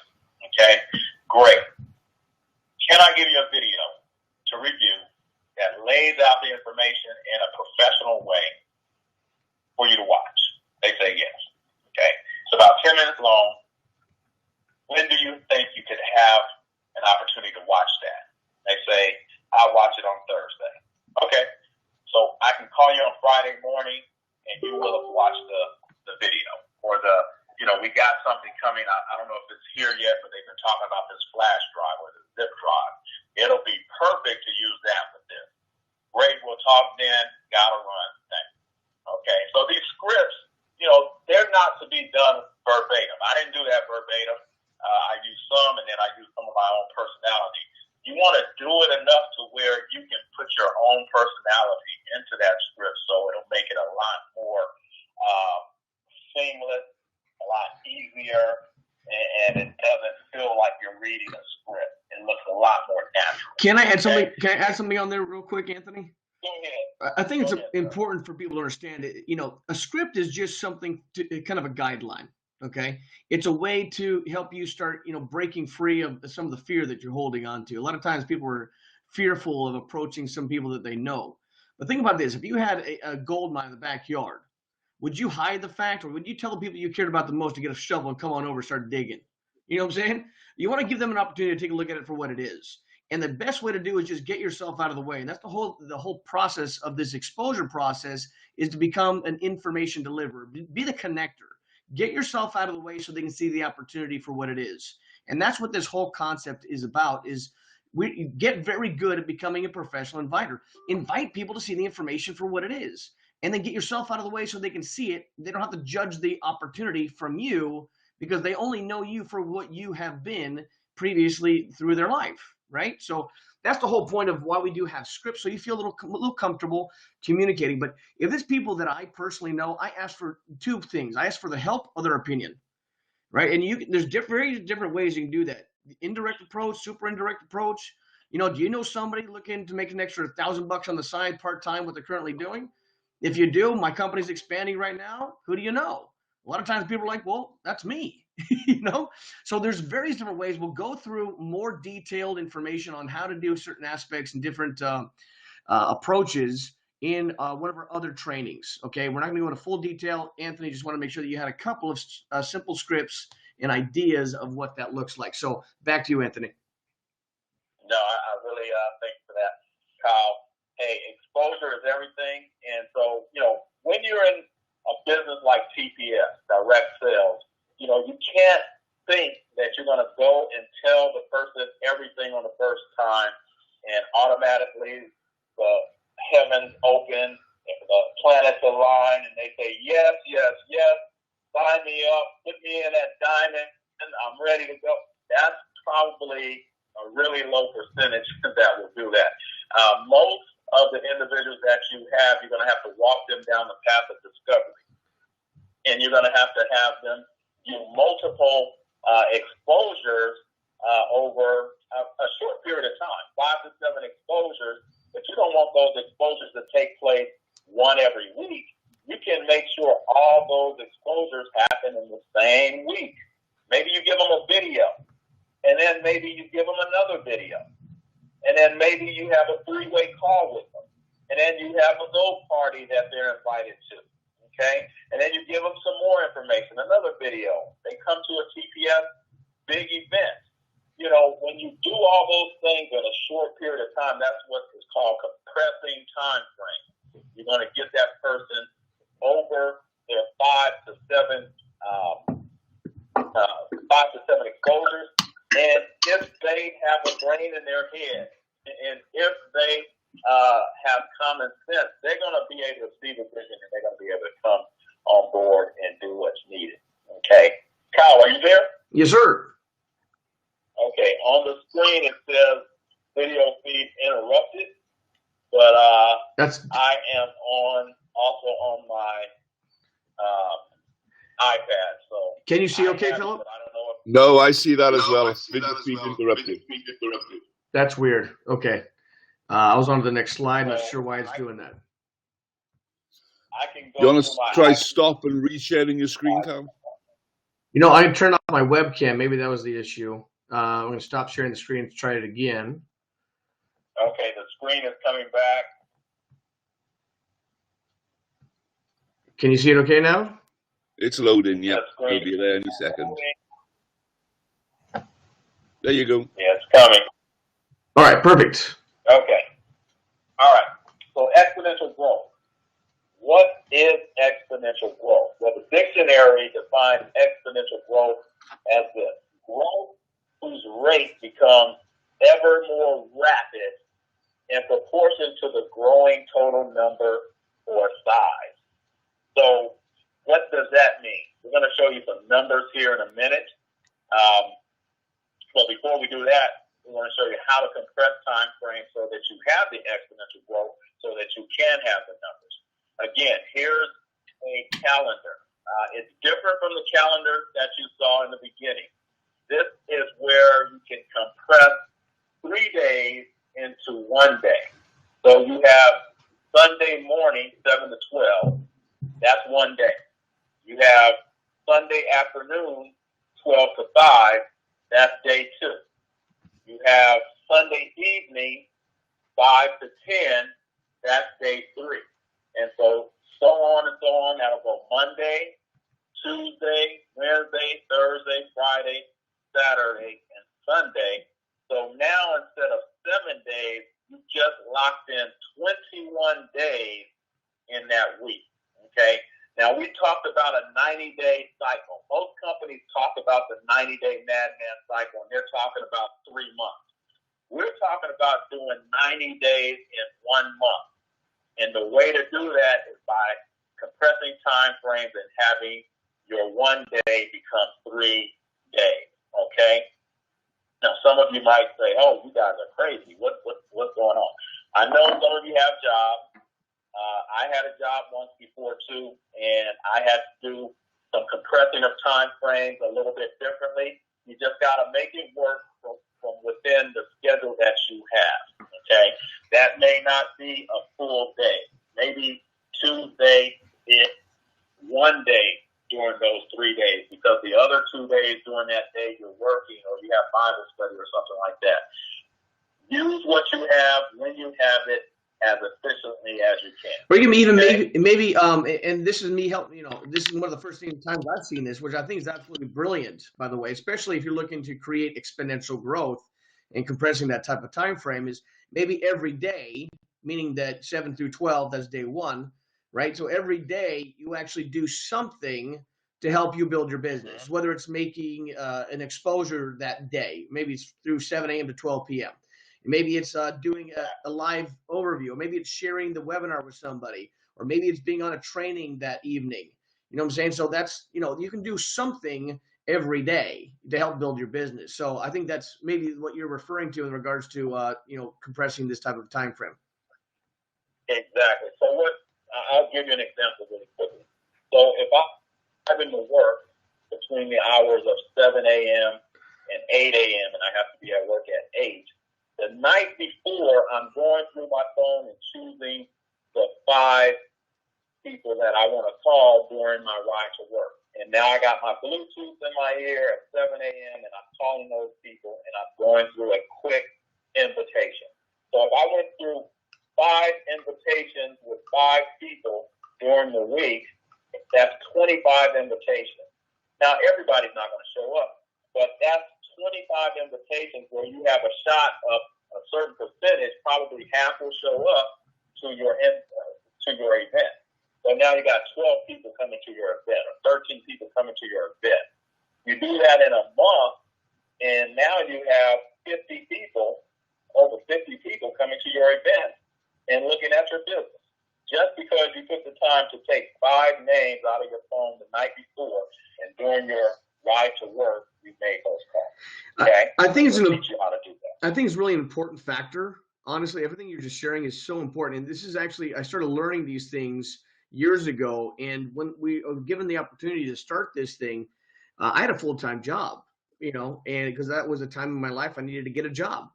Speaker 3: Okay, great. Can I give you a video to review that lays out the information in a professional way for you to watch? They say yes. Okay, it's about 10 minutes long. When do you think you could have an opportunity to watch that? They say, I'll watch it on Thursday. Okay, so I can call you on Friday morning, and you will have watched the video or we got something coming. I don't know if it's here yet, but they've been talking about this flash drive or the zip drive. It'll be perfect to use that with this. Great, we'll talk then. Gotta run. Thanks. Okay, so these scripts, they're not to be done verbatim. I didn't do that verbatim. I use some, and then I use some of my own personality. You want to do it enough to where you can put your own personality into that script, so it'll make it a lot more seamless, a lot easier, and it doesn't feel like you're reading a script. It looks a lot more natural.
Speaker 1: Can I add something? Can I add something on there real quick, Anthony?
Speaker 3: Go ahead.
Speaker 1: I think it's important for people to understand it. A script is just something kind of a guideline. Okay, it's a way to help you start, breaking free of some of the fear that you're holding on to. A lot of times people are fearful of approaching some people that they know. But think about this: if you had a gold mine in the backyard, would you hide the fact, or would you tell the people you cared about the most to get a shovel and come on over and start digging? You know what I'm saying? You want to give them an opportunity to take a look at it for what it is. And the best way to do is just get yourself out of the way. And that's the whole process of this exposure process, is to become an information deliverer. Be the connector. Get yourself out of the way so they can see the opportunity for what it is. And that's what this whole concept is about, is we get very good at becoming a professional inviter. Invite people to see the information for what it is, and then get yourself out of the way so they can see it. They don't have to judge the opportunity from you, because they only know you for what you have been previously through their life, right? So that's the whole point of why we do have scripts, so you feel a little comfortable communicating. But if there's people that I personally know, I ask for two things. I ask for the help or their opinion, right? And there's very different ways you can do that. Indirect approach, super indirect approach. Do you know somebody looking to make an extra $1,000 on the side part-time, what they're currently doing? If you do, my company's expanding right now. Who do you know? A lot of times people are like, well, that's me. So there's various different ways. We'll go through more detailed information on how to do certain aspects and different approaches in one of our other trainings. Okay, we're not going to go into full detail. Anthony, just want to make sure that you had a couple of simple scripts and ideas of what that looks like. So back to you, Anthony.
Speaker 3: No, I really thank you for that, Kyle. Hey, exposure is everything. And so, when you're in a business like TPS, direct sales, you can't think that you're going to go and tell the person everything on the first time and automatically the heavens open and the planets align and they say, yes, yes, yes, sign me up, put me in that diamond, and I'm ready to go. That's probably a really low percentage that will do that. Most of the individuals that you have, you're going to have to walk them down the path of discovery. And you're going to have them do multiple exposures over a short period of time, 5 to 7 exposures. But you don't want those exposures to take place one every week. You can make sure all those exposures happen in the same week. Maybe you give them a video, and then maybe you give them another video, and then maybe you have a 3-way call with them, and then you have a gold party that they're invited to, okay? And then you give them some more information, another video. They come to a TPS big event. When you do all those things in a short period of time, that's what is called compressing time frame. You're going to get that person over their 5 to 7 exposures. And if they have a brain in their head, and if they have common sense, they're going to be able to see the vision, and they're going to be able to come on board and do what's needed. Okay. Kyle, are you there?
Speaker 1: Yes, sir.
Speaker 3: Okay. On the screen, it says video feed interrupted, but I am also on my iPad. So
Speaker 1: can you see okay, Philip?
Speaker 3: I don't know if
Speaker 2: No, I see that as well. Video feed interrupted.
Speaker 1: That's weird. Okay. I was on to the next slide. Not sure why it's doing that.
Speaker 3: I can go.
Speaker 2: You want to try stop and resharing your screen, Cal?
Speaker 1: I turned off my webcam. Maybe that was the issue. I'm going to stop sharing the screen to try it again.
Speaker 3: Okay, the screen is coming back.
Speaker 1: Can you see it okay now?
Speaker 2: It's loading, yeah. It'll be there any second. There you go.
Speaker 3: Yeah, it's coming.
Speaker 1: All right, perfect.
Speaker 3: Okay. All right. So exponential growth. What is exponential growth? Well, the dictionary defines exponential growth as this: growth whose rate becomes ever more rapid in proportion to the growing total number or size. So what does that mean? We're going to show you some numbers here in a minute. But before we do that, we want to show you how to compress time frames so that you have the exponential growth, so that you can have the numbers. Again, here's a calendar. It's different from the calendar that you saw in the beginning. This is where you can compress 3 days into 1 day. So you have Sunday morning, 7 to 12. That's 1 day. You have Sunday afternoon, 12 to 5. That's day 2. You have Sunday evening, 5 to 10. That's day 3. And so on and so on. That'll go Monday, Tuesday, Wednesday, Thursday, Friday, Saturday, and Sunday. So now instead of 7 days, you just locked in 21 days in that week. Okay. Now, we talked about a 90-day cycle. Most companies talk about the 90-day madman cycle, and they're talking about 3 months. We're talking about doing 90 days in 1 month. And the way to do that is by compressing time frames and having your 1 day become 3 days. Okay? Now, some of you might say, oh, you guys are crazy. What's going on? I know some of you have jobs. I had a job once before, too, and I had to do some compressing of time frames a little bit differently. You just got to make it work from within the schedule that you have, okay? That may not be a full day. Maybe Tuesday is 1 day during those 3 days, because the other 2 days during that day you're working or you have Bible study or something like that. Use what you have when you have it as efficiently as you can.
Speaker 1: Or you can even maybe and this is me helping, this is one of the first times I've seen this, which I think is absolutely brilliant, by the way, especially if you're looking to create exponential growth and compressing that type of time frame, is maybe every day, meaning that 7 through 12, that's day 1, right? So every day you actually do something to help you build your business, whether it's making an exposure that day, maybe it's through 7 a.m. to 12 p.m. Maybe it's doing a live overview, or maybe it's sharing the webinar with somebody, or maybe it's being on a training that evening. You know what I'm saying? So that's, you can do something every day to help build your business. So I think that's maybe what you're referring to in regards to, compressing this type of time frame.
Speaker 3: Exactly. So I'll give you an example really quickly. So if I'm having to work between the hours of 7 a.m. and 8 a.m. and I have to be at work at 8, the night before, I'm going through my phone and choosing the 5 people that I want to call during my ride to work. And now I got my Bluetooth in my ear at 7 a.m. and I'm calling those people and I'm going through a quick invitation. So if I went through 5 invitations with 5 people during the week, that's 25 invitations. Now, everybody's not going to show up, but that's 25 invitations where you have a shot of a certain percentage, probably half will show up to your event. So now you got 12 people coming to your event, or 13 people coming to your event. You do that in a month, and now you have 50 people, over 50 people coming to your event and looking at your business. Just because you took the time to take 5 names out of your phone the night before, and during your ride to work, you made those calls. Okay?
Speaker 1: I think
Speaker 3: we'll teach you how to do that.
Speaker 1: I think it's really an important factor. Honestly, everything you're just sharing is so important. And this is actually, I started learning these things years ago. And when we were given the opportunity to start this thing, I had a full-time job, and because that was a time in my life I needed to get a job.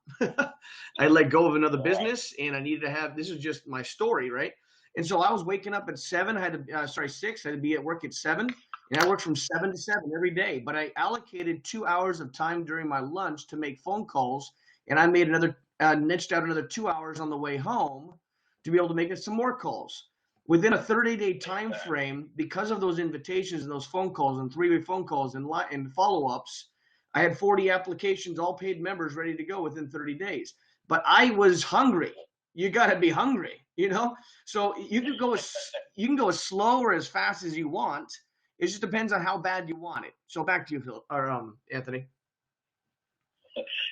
Speaker 1: I let go of another business and I needed to have, this is just my story, right? And so I was waking up at 7, I had to, 6, I had to be at work at 7. And I worked from 7 to 7 every day, but I allocated 2 hours of time during my lunch to make phone calls. And I made niched out another 2 hours on the way home to be able to make some more calls. Within a 30-day time frame, because of those invitations and those phone calls and 3-way phone calls and follow-ups, I had 40 applications, all paid members ready to go within 30 days. But I was hungry. You got to be hungry, So you can go as slow or as fast as you want. It just depends on how bad you want it. So back to you, Phil, or Anthony.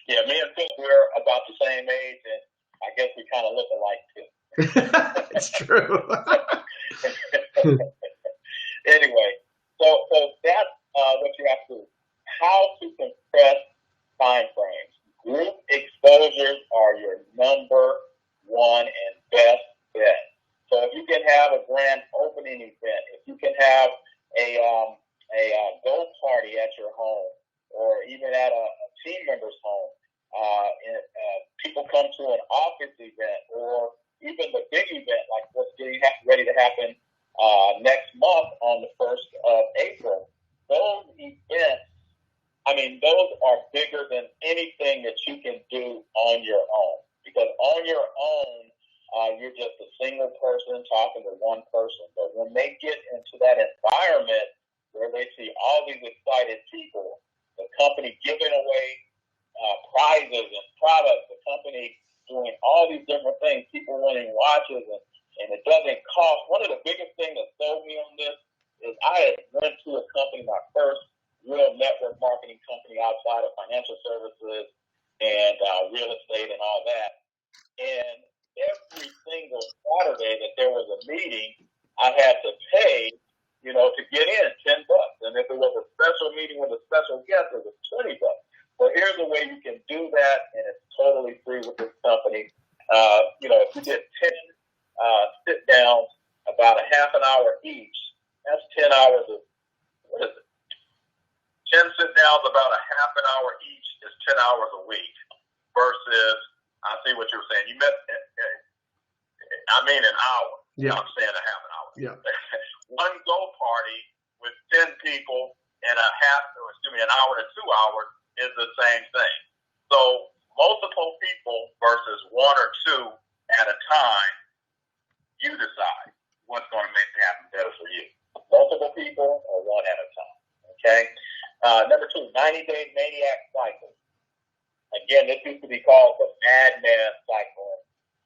Speaker 3: Yeah, me and Phil, we're about the same age, and I guess we kind of look alike too.
Speaker 1: It's true.
Speaker 3: Anyway, so that's what you have to do. How to compress time frames. Group exposures are your number 1 and best bet. So if you can have a grand opening event, if you can have a go party at your home, or even at a team member's home, people come to an office event, or even the big event like what's getting ready to happen next month on the 1st of April. Those events, those are bigger than anything that you can do on your own, because on your own, you're just a single person talking to one person. But when they get into that environment where they see all these excited people, the company giving away prizes and products, the company doing all these different things, people winning watches, and it doesn't cost. One of the biggest things that sold me on this is I had went to a company, my first real network marketing company outside of financial services and real estate and all that. And every single Saturday that there was a meeting, I had to pay, to get in $10. And if it was a special meeting with a special guest, it was $20. So here's a way you can do that, and it's totally free with this company. If you get 10 sit downs, about a half an hour each, that's 10 hours of, 10 sit downs, about a half an hour each is 10 hours a week versus, I see what you were saying. You meant, an hour.
Speaker 1: Yeah.
Speaker 3: I'm saying a half an hour.
Speaker 1: Yeah.
Speaker 3: One go party with 10 people and an hour to 2 hours is the same thing. So multiple people versus one or two at a time, you decide what's going to make it happen better for you. Multiple people or one at a time. Okay. Number 2, 90-day maniac cycle. Again, this used to be called the madman cycle.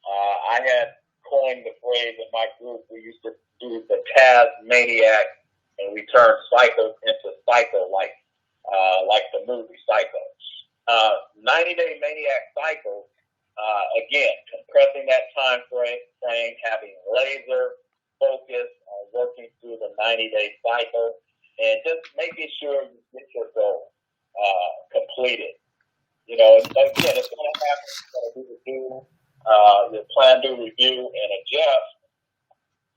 Speaker 3: I had coined the phrase in my group. We used to do the Tasmaniac, and we turned cycle into cycle like the movie Psycho. 90-day maniac cycle. Again, compressing that time frame, having laser focus on working through the 90-day cycle, and just making sure you get your goal completed. Again, it's going to happen. You're going to do your plan, do, review, and adjust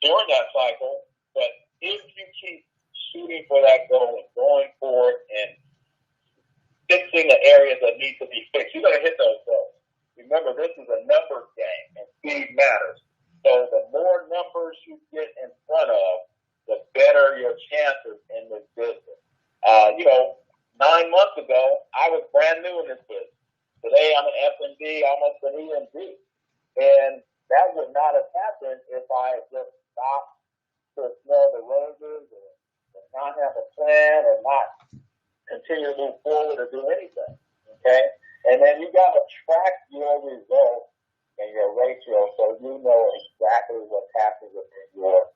Speaker 3: during that cycle. But if you keep shooting for that goal and going for it and fixing the areas that need to be fixed, you're going to hit those goals. Remember, this is a numbers game, and speed matters. So the more numbers you get in front of, the better your chances in this business. 9 months ago, I was brand new in this business. Today, I'm an F&D, almost an EMD. And that would not have happened if I just stopped to smell the roses or not have a plan or not continue to move forward or do anything. Okay? And then you got to track your results and your ratio so you know exactly what's happening within your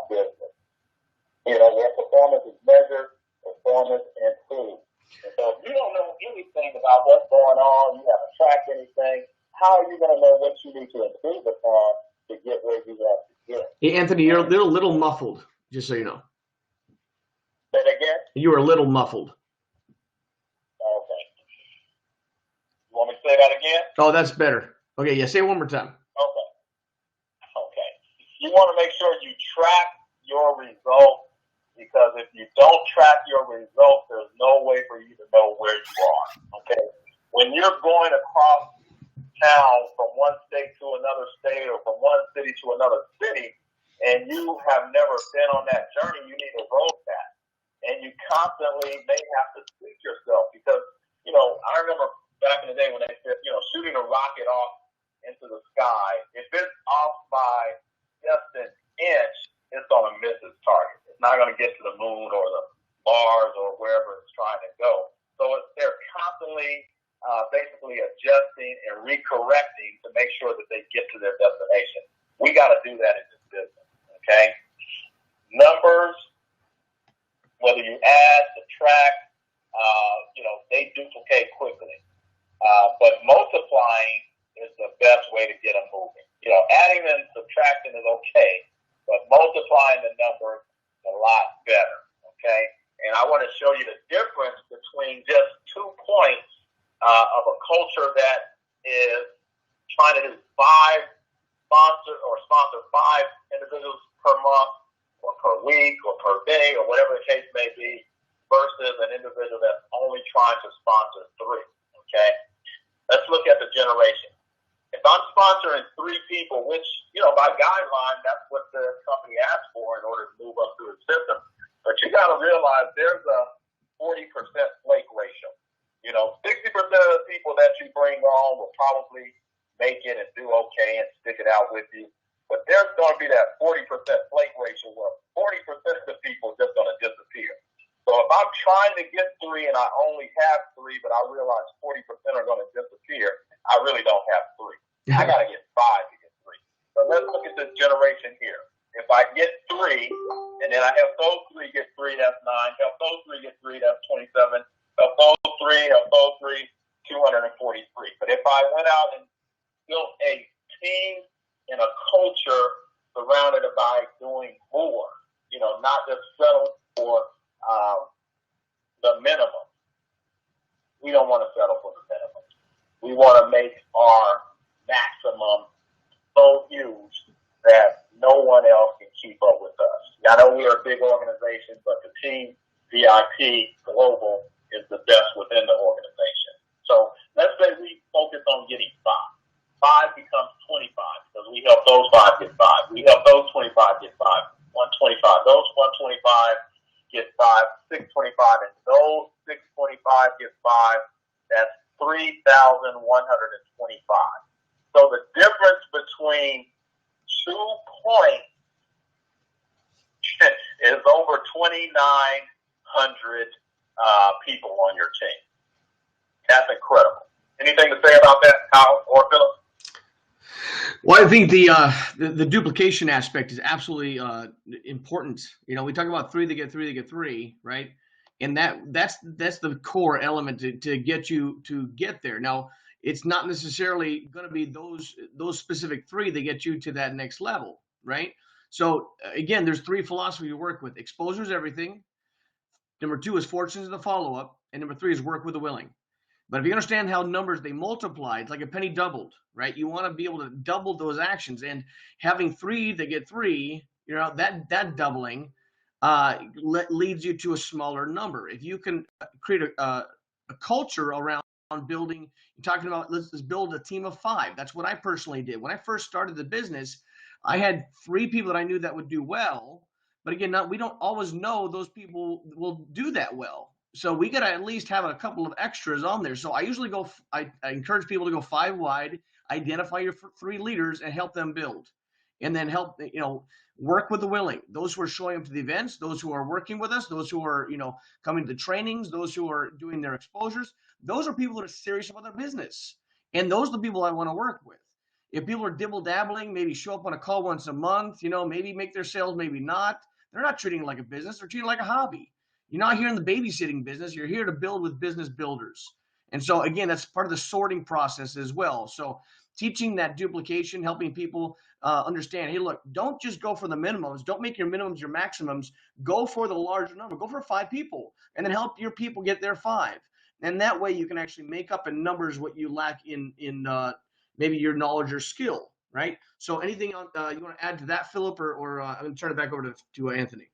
Speaker 3: business. Where performance is measured, performance improves. And so if you don't know anything about what's going on, you haven't tracked anything, how are you going to know what you need to improve upon to get where you want to get?
Speaker 1: Hey, Anthony, you're a little muffled, just so you know.
Speaker 3: Say it again?
Speaker 1: You were a little muffled.
Speaker 3: Okay. You want me to say that again?
Speaker 1: Oh, that's better. Okay, yeah, say it one more time.
Speaker 3: Okay. You want to make sure you track your results, because if you don't track your results, there's no way for you to know where you are. Okay? When you're going across town from one state to another state or from one city to another city, and you have never been on that journey, you need a road map. And you constantly may have to tweak yourself because, I remember back in the day when they said, shooting a rocket off into the sky, if it's off by just an inch, it's going to miss its target. It's not going to get to the moon or the Mars or wherever it's trying to go. So they're constantly basically adjusting and recorrecting to make sure that they get to their destination. We got to do that in this business, okay? Numbers, whether you add, subtract, they duplicate quickly. But multiplying is the best way to get them moving. Adding and subtracting is okay, but multiplying the numbers is a lot better, okay? And I want to show you the difference between just 2 points of a culture that is trying to do sponsor 5 individuals per month or per week or per day or whatever the case may be versus an individual that's only trying to sponsor 3, okay? Let's look at the generation. If I'm sponsoring 3 people, which, by guideline, that's what the company asks for in order to move up through the system. But you got to realize there's a 40% flake ratio. 60% of the people that you bring on will probably make it and do okay and stick it out with you. But there's going to be that 40% flake ratio where 40% of the people are just going to disappear. So if I'm trying to get 3 and I only have 3, but I realize 40% are going to disappear, I really don't have 3. I got to get 5 to get 3. So let's look at this generation here. If I get 3, and then I help those 3 get 3, that's 9. Help those 3 get 3, that's 27. Help those 3, 243. But if I went out and built a team and a culture surrounded by doing more, not just settle for the minimum. We don't want to settle for the minimum. We want to make our maximum so huge that no one else can keep up with us. I know we are a big organization, but the team VIP Global is the best within the organization. So let's say we focus on getting 5. 5 becomes 25 because we help those 5 get 5. We help those 25 get 5. 125. Those 125 get 5. 625, and those 625 get 5. That's 3,125. So the difference between 2 points is over 2,900 people on your team. That's incredible. Anything to say about that, Kyle or Philip?
Speaker 1: Well, I think the duplication aspect is absolutely important. We talk about 3 to get 3 to get 3, right? And that's the core element to get you to get there. Now, it's not necessarily going to be those specific 3 that get you to that next level, right? So again, there's 3 philosophies to work with. Exposure is everything. Number 2 is fortunes the follow-up, and number 3 is work with the willing. But if you understand how numbers, they multiply, it's like a penny doubled, right? You want to be able to double those actions, and having 3 that get 3, that doubling leads you to a smaller number. If you can create a culture around building, you're talking about let's build a team of 5. That's what I personally did. When I first started the business, I had 3 people that I knew that would do well. But again, we don't always know those people will do that well. So we got to at least have a couple of extras on there. So I usually I encourage people to go 5 wide, identify your 3 leaders and help them build. And then help, work with the willing. Those who are showing up to the events, those who are working with us, those who are, coming to the trainings, those who are doing their exposures. Those are people that are serious about their business. And those are the people I want to work with. If people are dibble dabbling, maybe show up on a call once a month, maybe make their sales, maybe not. They're not treating it like a business. They're treating it like a hobby. You're not here in the babysitting business. You're here to build with business builders. And so, again, that's part of the sorting process as well. So teaching that duplication, helping people understand, hey, look, don't just go for the minimums. Don't make your minimums your maximums. Go for the larger number. Go for 5 people and then help your people get their 5. And that way you can actually make up in numbers what you lack in maybe your knowledge or skill, right? So anything you want to add to that, Philip, or I'm going to turn it back over to Anthony.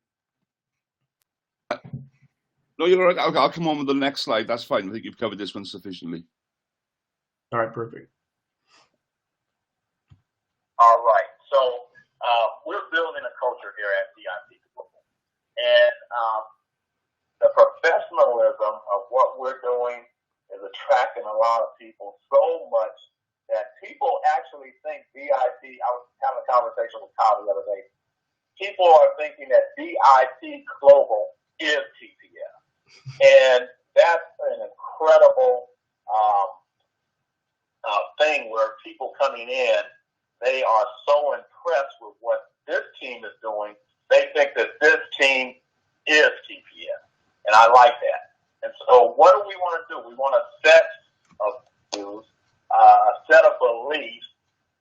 Speaker 2: No, you're all right. I'll come on with the next slide. That's fine. I think you've covered this one sufficiently.
Speaker 1: All right, perfect.
Speaker 3: All right. So we're building a culture here at VIP Global. And the professionalism of what we're doing is attracting a lot of people so much that people actually think VIP, I was having a conversation with Kyle the other day, people are thinking that VIP Global is TPS. And that's an incredible thing where people coming in, they are so impressed with what this team is doing, they think that this team is TPS. And I like that. And so what do we want to do? We want a set of views, a set of beliefs,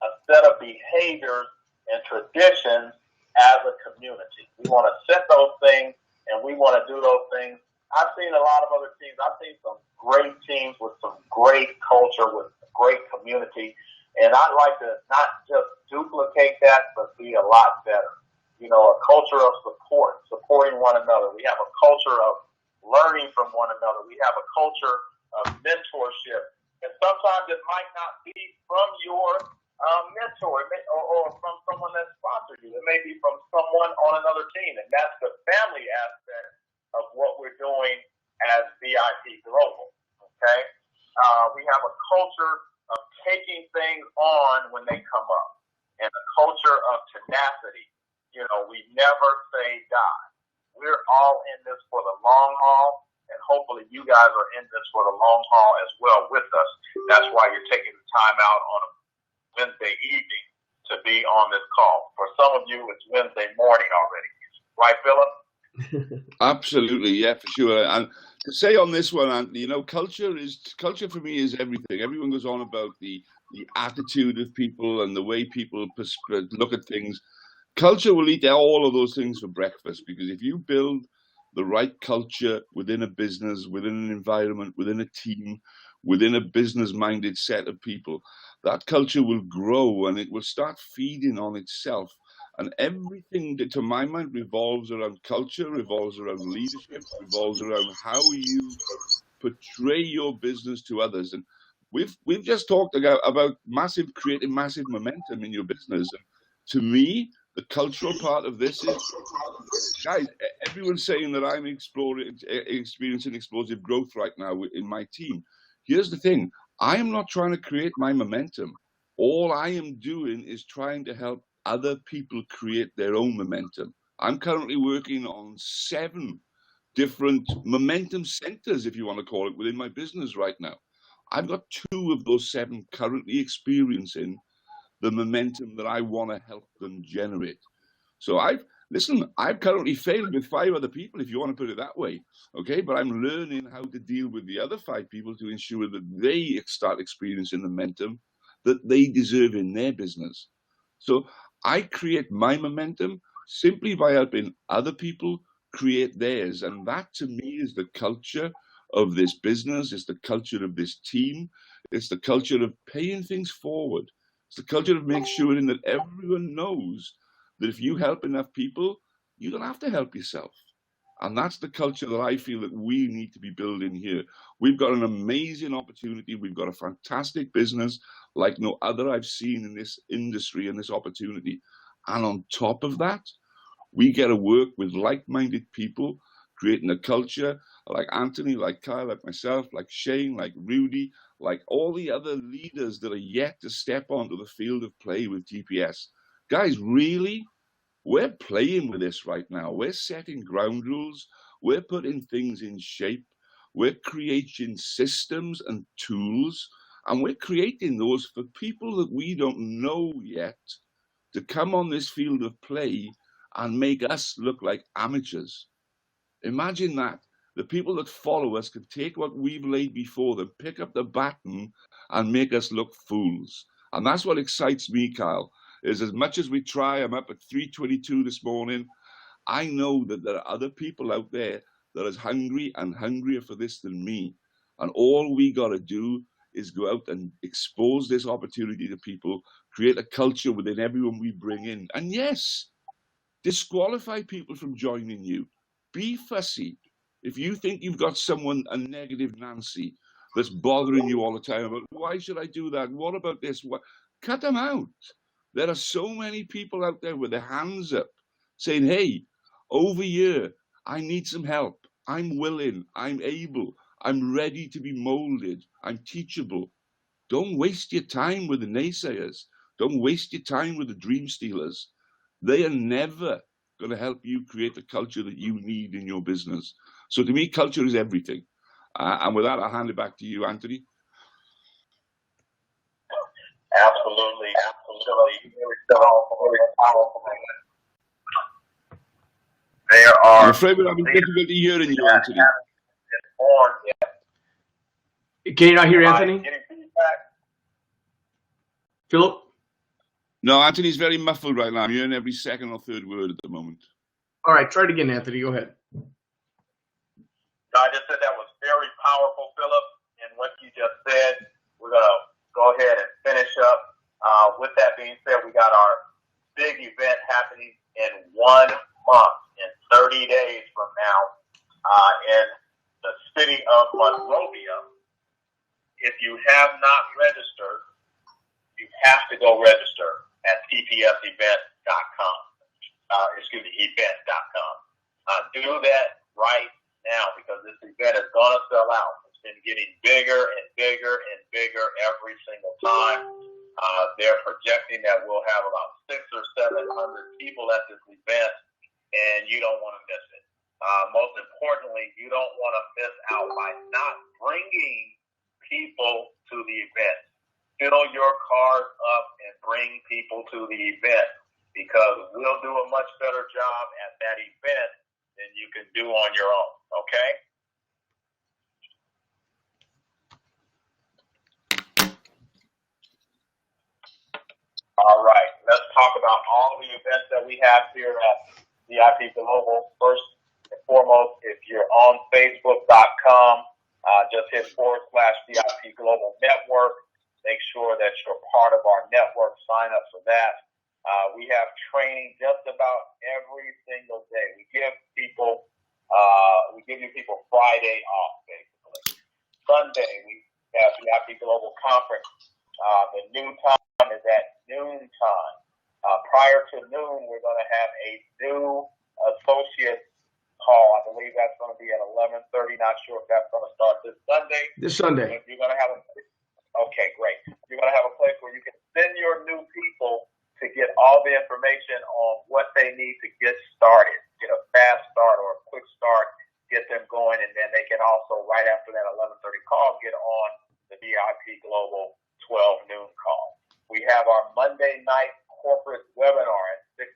Speaker 3: a set of behaviors and traditions as a community. We want to set those things, and we want to do those things. I've seen a lot of other teams. I've seen some great teams with some great culture, with great community. And I'd like to not just duplicate that, but be a lot better. A culture of support, supporting one another. We have a culture of learning from one another. We have a culture of mentorship. And sometimes it might not be from your mentor or from someone that sponsored you. It may be from someone on another team. And that's the family aspect of what we're doing as VIP Global. Okay? We have a culture of taking things on when they come up, and a culture of tenacity. We never say die. We're all in this for the long haul, and hopefully you guys are in this for the long haul as well with us. That's why you're taking the time out on a Wednesday evening to be on this call. For some of you, it's Wednesday morning already. Right, Philip?
Speaker 2: Absolutely, yeah, for sure. And to say on this one, Anthony, culture for me is everything. Everyone goes on about the attitude of people and the way people look at things. Culture will eat all of those things for breakfast, because if you build the right culture within a business, within an environment, within a team, within a business-minded set of people, that culture will grow and it will start feeding on itself. And everything that, to my mind, revolves around culture, revolves around leadership, revolves around how you portray your business to others. And we've just talked about creating massive momentum in your business. And to me, the cultural part of this is, guys, everyone's saying that I'm experiencing explosive growth right now in my team. Here's the thing. I am not trying to create my momentum. All I am doing is trying to help other people create their own momentum. I'm currently working on 7 different momentum centers, if you want to call it, within my business right now. I've got 2 of those 7 currently experiencing the momentum that I want to help them generate. So I've currently failed with 5 other people, if you want to put it that way. Okay, but I'm learning how to deal with the other 5 people to ensure that they start experiencing the momentum that they deserve in their business. So I create my momentum simply by helping other people create theirs. And that, to me, is the culture of this business. It's the culture of this team. It's the culture of paying things forward. It's the culture of making sure that everyone knows that if you help enough people, you don't have to help yourself. And that's the culture that I feel that we need to be building here. We've got an amazing opportunity. We've got a fantastic business like no other I've seen in this industry and this opportunity. And on top of that, we get to work with like-minded people, creating a culture like Anthony, like Kyle, like myself, like Shane, like Rudy, like all the other leaders that are yet to step onto the field of play with GPS. Guys, really, we're playing with this right now. We're setting ground rules. We're putting things in shape. We're creating systems and tools, and we're creating those for people that we don't know yet to come on this field of play and make us look like amateurs. Imagine that. The people that follow us can take what we've laid before them, pick up the baton, and make us look fools. And that's what excites me, Kyle, is as much as we try, I'm up at 3:22 this morning, I know that there are other people out there that are as hungry and hungrier for this than me. And all we got to do is go out and expose this opportunity to people, create a culture within everyone we bring in. And yes, disqualify people from joining you. Be fussy. If you think you've got someone, a negative Nancy, that's bothering you all the time about, why should I do that? What about this? What? Cut them out. There are so many people out there with their hands up saying, hey, over here, I need some help. I'm willing, I'm able, I'm ready to be molded, I'm teachable. Don't waste your time with the naysayers. Don't waste your time with the dream stealers. They are never going to help you create the culture that you need in your business. So to me, culture is everything. And with that, I'll hand it back to you, Anthony.
Speaker 3: Absolutely. Very powerful.
Speaker 2: I'm afraid we're having difficulty hearing you, Anthony.
Speaker 1: Can you not hear Anthony? Philip?
Speaker 2: No, Anthony's very muffled right now. I'm hearing every second or third word at the moment.
Speaker 1: All right, try it again, Anthony. Go ahead.
Speaker 3: I just said that was very powerful, Philip. And what you just said, we're going to go ahead and finish up. With that being said, we got our big event happening in 1 month, in 30 days from now, in the city of Monrovia. If you have not registered, you have to go register at tpsevent.com. Event.com. Do that right now, because this event is going to sell out. It's been getting bigger and bigger and bigger every single time. They're projecting that we'll have about 600 or 700 people at this event, and you don't want to miss it. Most importantly, you don't want to miss out by not bringing people to the event. fill your cars up and bring people to the event, because we'll do a much better job at that event than you can do on your own, okay? All right, let's talk about all the events that we have here at VIP Global. First and foremost, if you're on Facebook.com, just hit /VIP Global Network. Make sure that you're part of our network. Sign up for that. We have training just about every single day. We give you people Friday off, basically. Sunday, we have VIP Global Conference. The noon time is at noon time. Prior to noon, we're going to have a new associate call. I believe that's going to be at 11:30. Not sure if that's going to start this Sunday.
Speaker 1: This Sunday.
Speaker 3: You're going to have okay, great. You're going to have a place where you can send your new people to get all the information on what they need to get started, get a fast start or a quick start, get them going, and then they can also, right after that 11:30 call, get on the VIP Global 12 noon call. We have our Monday night corporate webinar at 6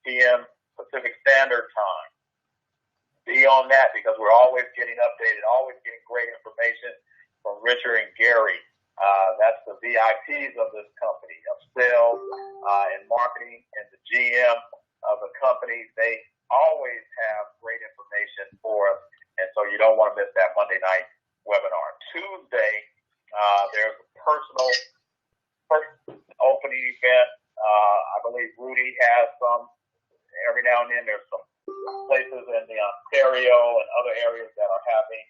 Speaker 3: p.m. Pacific Standard Time. Be on that, because we're always getting updated, always getting great information from Richard and Gary. That's the VIPs of this company, of sales and marketing, and the GM of the company. They always have great information for us, and so you don't want to miss that Monday night webinar. Tuesday, there's a personal first opening event. I believe Rudy has some. Every now and then there's some places in the Ontario and other areas that are having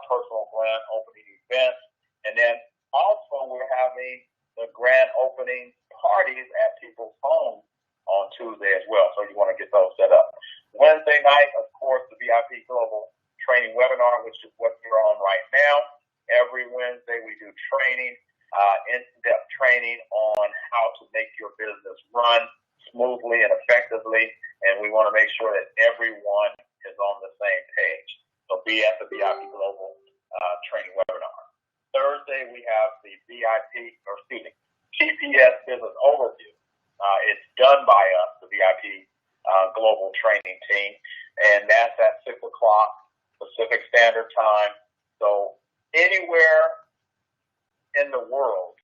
Speaker 3: personal grand opening events. And then also we're having the grand opening parties at people's homes on Tuesday as well. So you want to get those set up. Wednesday night, of course, the VIP Global Training Webinar, which is what you're on right now. Every Wednesday we do training, in-depth training on how to make your business run smoothly and effectively, and we want to make sure that everyone is on the same page. So be at the VIP Global Training Webinar. Thursday, we have the TPS Business Overview. It's done by us, the VIP Global Training Team, and that's at 6 o'clock Pacific Standard Time. So anywhere in the world,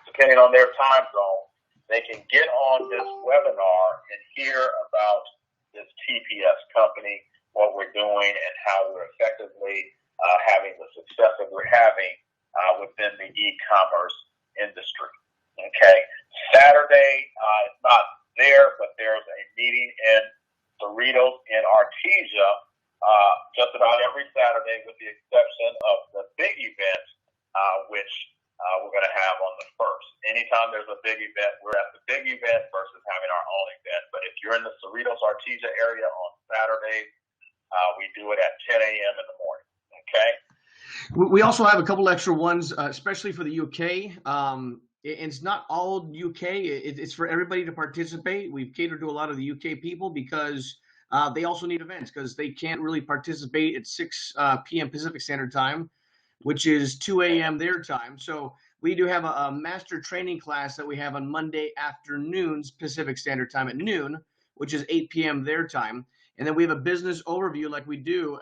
Speaker 3: depending on their time zone, they can get on this webinar and hear about this TPS company, what we're doing, and how we're effectively having the success that we're having within the e-commerce industry. Okay. Saturday, it's not there, but there's a meeting in Cerritos in Artesia just about every Saturday, with the exception of the big event, which we're going to have on the 1st. Anytime there's a big event, we're at the big event versus having our own event. But if you're in the Cerritos Artesia area on Saturdays, we do it at 10 a.m. in the morning. Okay.
Speaker 1: We also have a couple extra ones, especially for the UK. It's not all UK. It's for everybody to participate. We've catered to a lot of the UK people because they also need events, because they can't really participate at 6 p.m. Pacific Standard Time, which is 2 a.m. their time. So we do have a master training class that we have on Monday afternoons Pacific Standard Time at noon, which is 8 p.m. their time. And then we have a business overview like we do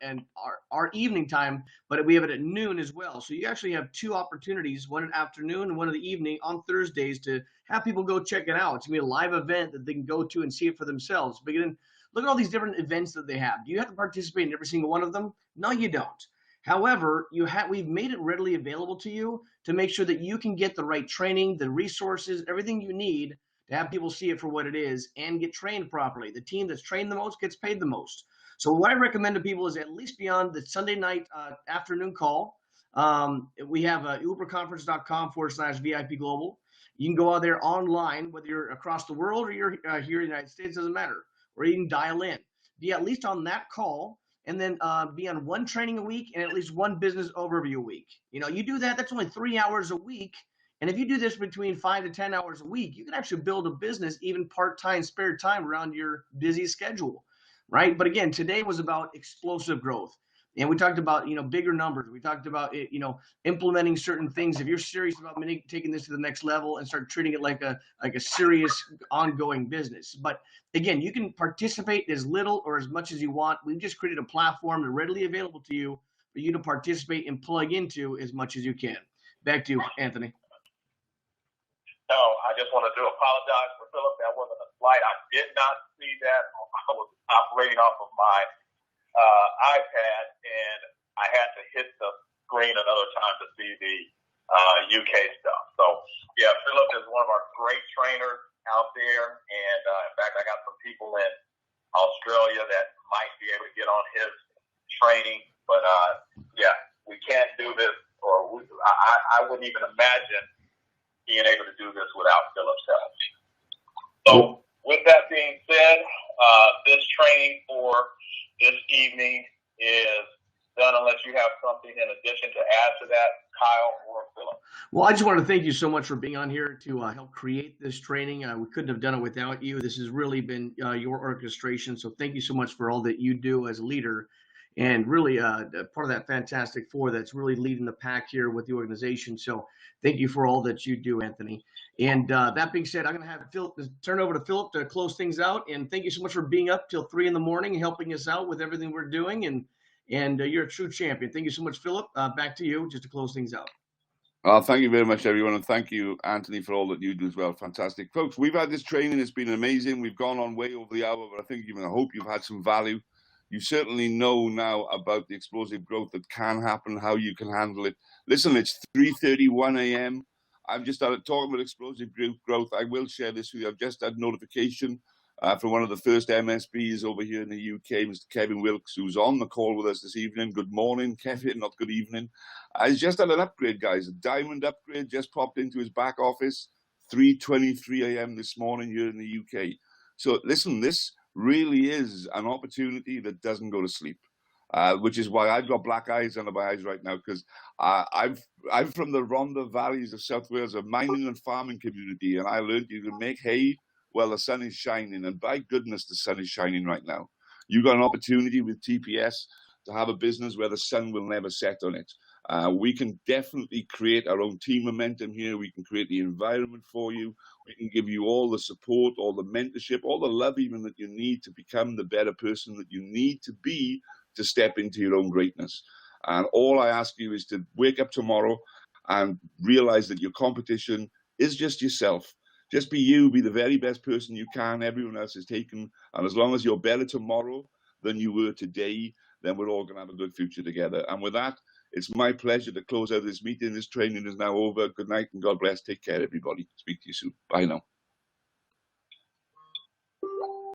Speaker 1: and our evening time, but we have it at noon as well. So you actually have two opportunities, one in the afternoon and one in the evening on Thursdays, to have people go check it out. It's going to be a live event that they can go to and see it for themselves. But again, look at all these different events that they have. Do you have to participate in every single one of them? No, you don't. However, we've made it readily available to you to make sure that you can get the right training, the resources, everything you need to have people see it for what it is and get trained properly. The team that's trained the most gets paid the most. So what I recommend to people is at least beyond the Sunday night afternoon call. We have uberconference.com/VIP Global. You can go out there online, whether you're across the world or you're here in the United States, doesn't matter. Or you can dial in. Be at least on that call, and then be on one training a week and at least one business overview a week. You do that, that's only 3 hours a week. And if you do this between 5 to 10 hours a week, you can actually build a business, even part-time, spare time around your busy schedule, right? But again, today was about explosive growth. And we talked about, bigger numbers. We talked about, implementing certain things. If you're serious about taking this to the next level and start treating it like a serious ongoing business. But again, you can participate as little or as much as you want. We've just created a platform that's readily available to you for you to participate and plug into as much as you can. Back to you, Anthony.
Speaker 3: No, I just want to apologize for Philip. That wasn't a slide. I did not see that. I was operating off of my iPad, and I had to hit the screen another time to see the UK stuff. So, yeah, Philip is one of our great trainers out there. And, in fact, I got some people in Australia that might be able to get on his training. But, yeah, we can't do this, or I wouldn't even imagine being able to do this without Philip's help. So, with that being said, this training for this evening is done unless you have something in addition to add to that, Kyle or Philip.
Speaker 1: Well, I just want to thank you so much for being on here to help create this training. We couldn't have done it without you. This has really been your orchestration. So thank you so much for all that you do as a leader, and really part of that Fantastic Four that's really leading the pack here with the organization. So thank you for all that you do, Anthony. And that being said, I'm going to have Philip turn over to Philip to close things out. And thank you so much for being up till 3 a.m, helping us out with everything we're doing. And you're a true champion. Thank you so much, Philip. Back to you just to close things out.
Speaker 2: Thank you very much, everyone. And thank you, Anthony, for all that you do as well. Fantastic. Folks, we've had this training. It's been amazing. We've gone on way over the hour, but I hope you've had some value. You certainly know now about the explosive growth that can happen, how you can handle it. Listen, it's 3:31 a.m. I've just started talking about explosive growth. I will share this with you. I've just had notification from one of the first MSPs over here in the UK, Mr. Kevin Wilkes, who's on the call with us this evening. Good morning, Kevin, not good evening. He's just had an upgrade, guys. A diamond upgrade just popped into his back office, 3:23 a.m. this morning here in the UK. So listen, this really is an opportunity that doesn't go to sleep, which is why I've got black eyes under my eyes right now, because I'm from the Rhondda Valleys of South Wales, a mining and farming community, and I learned you can make hay while the sun is shining, and by goodness, the sun is shining right now. You got an opportunity with TPS to have a business where the sun will never set on it. We can definitely create our own team momentum here. We can create the environment for you. We can give you all the support, all the mentorship, all the love even that you need to become the better person that you need to be to step into your own greatness. And all I ask you is to wake up tomorrow and realize that your competition is just yourself. Just be you, be the very best person you can. Everyone else is taken. And as long as you're better tomorrow than you were today, then we're all going to have a good future together. And with that, it's my pleasure to close out this meeting. This training is now over. Good night and God bless. Take care, everybody. Speak to you soon. Bye now.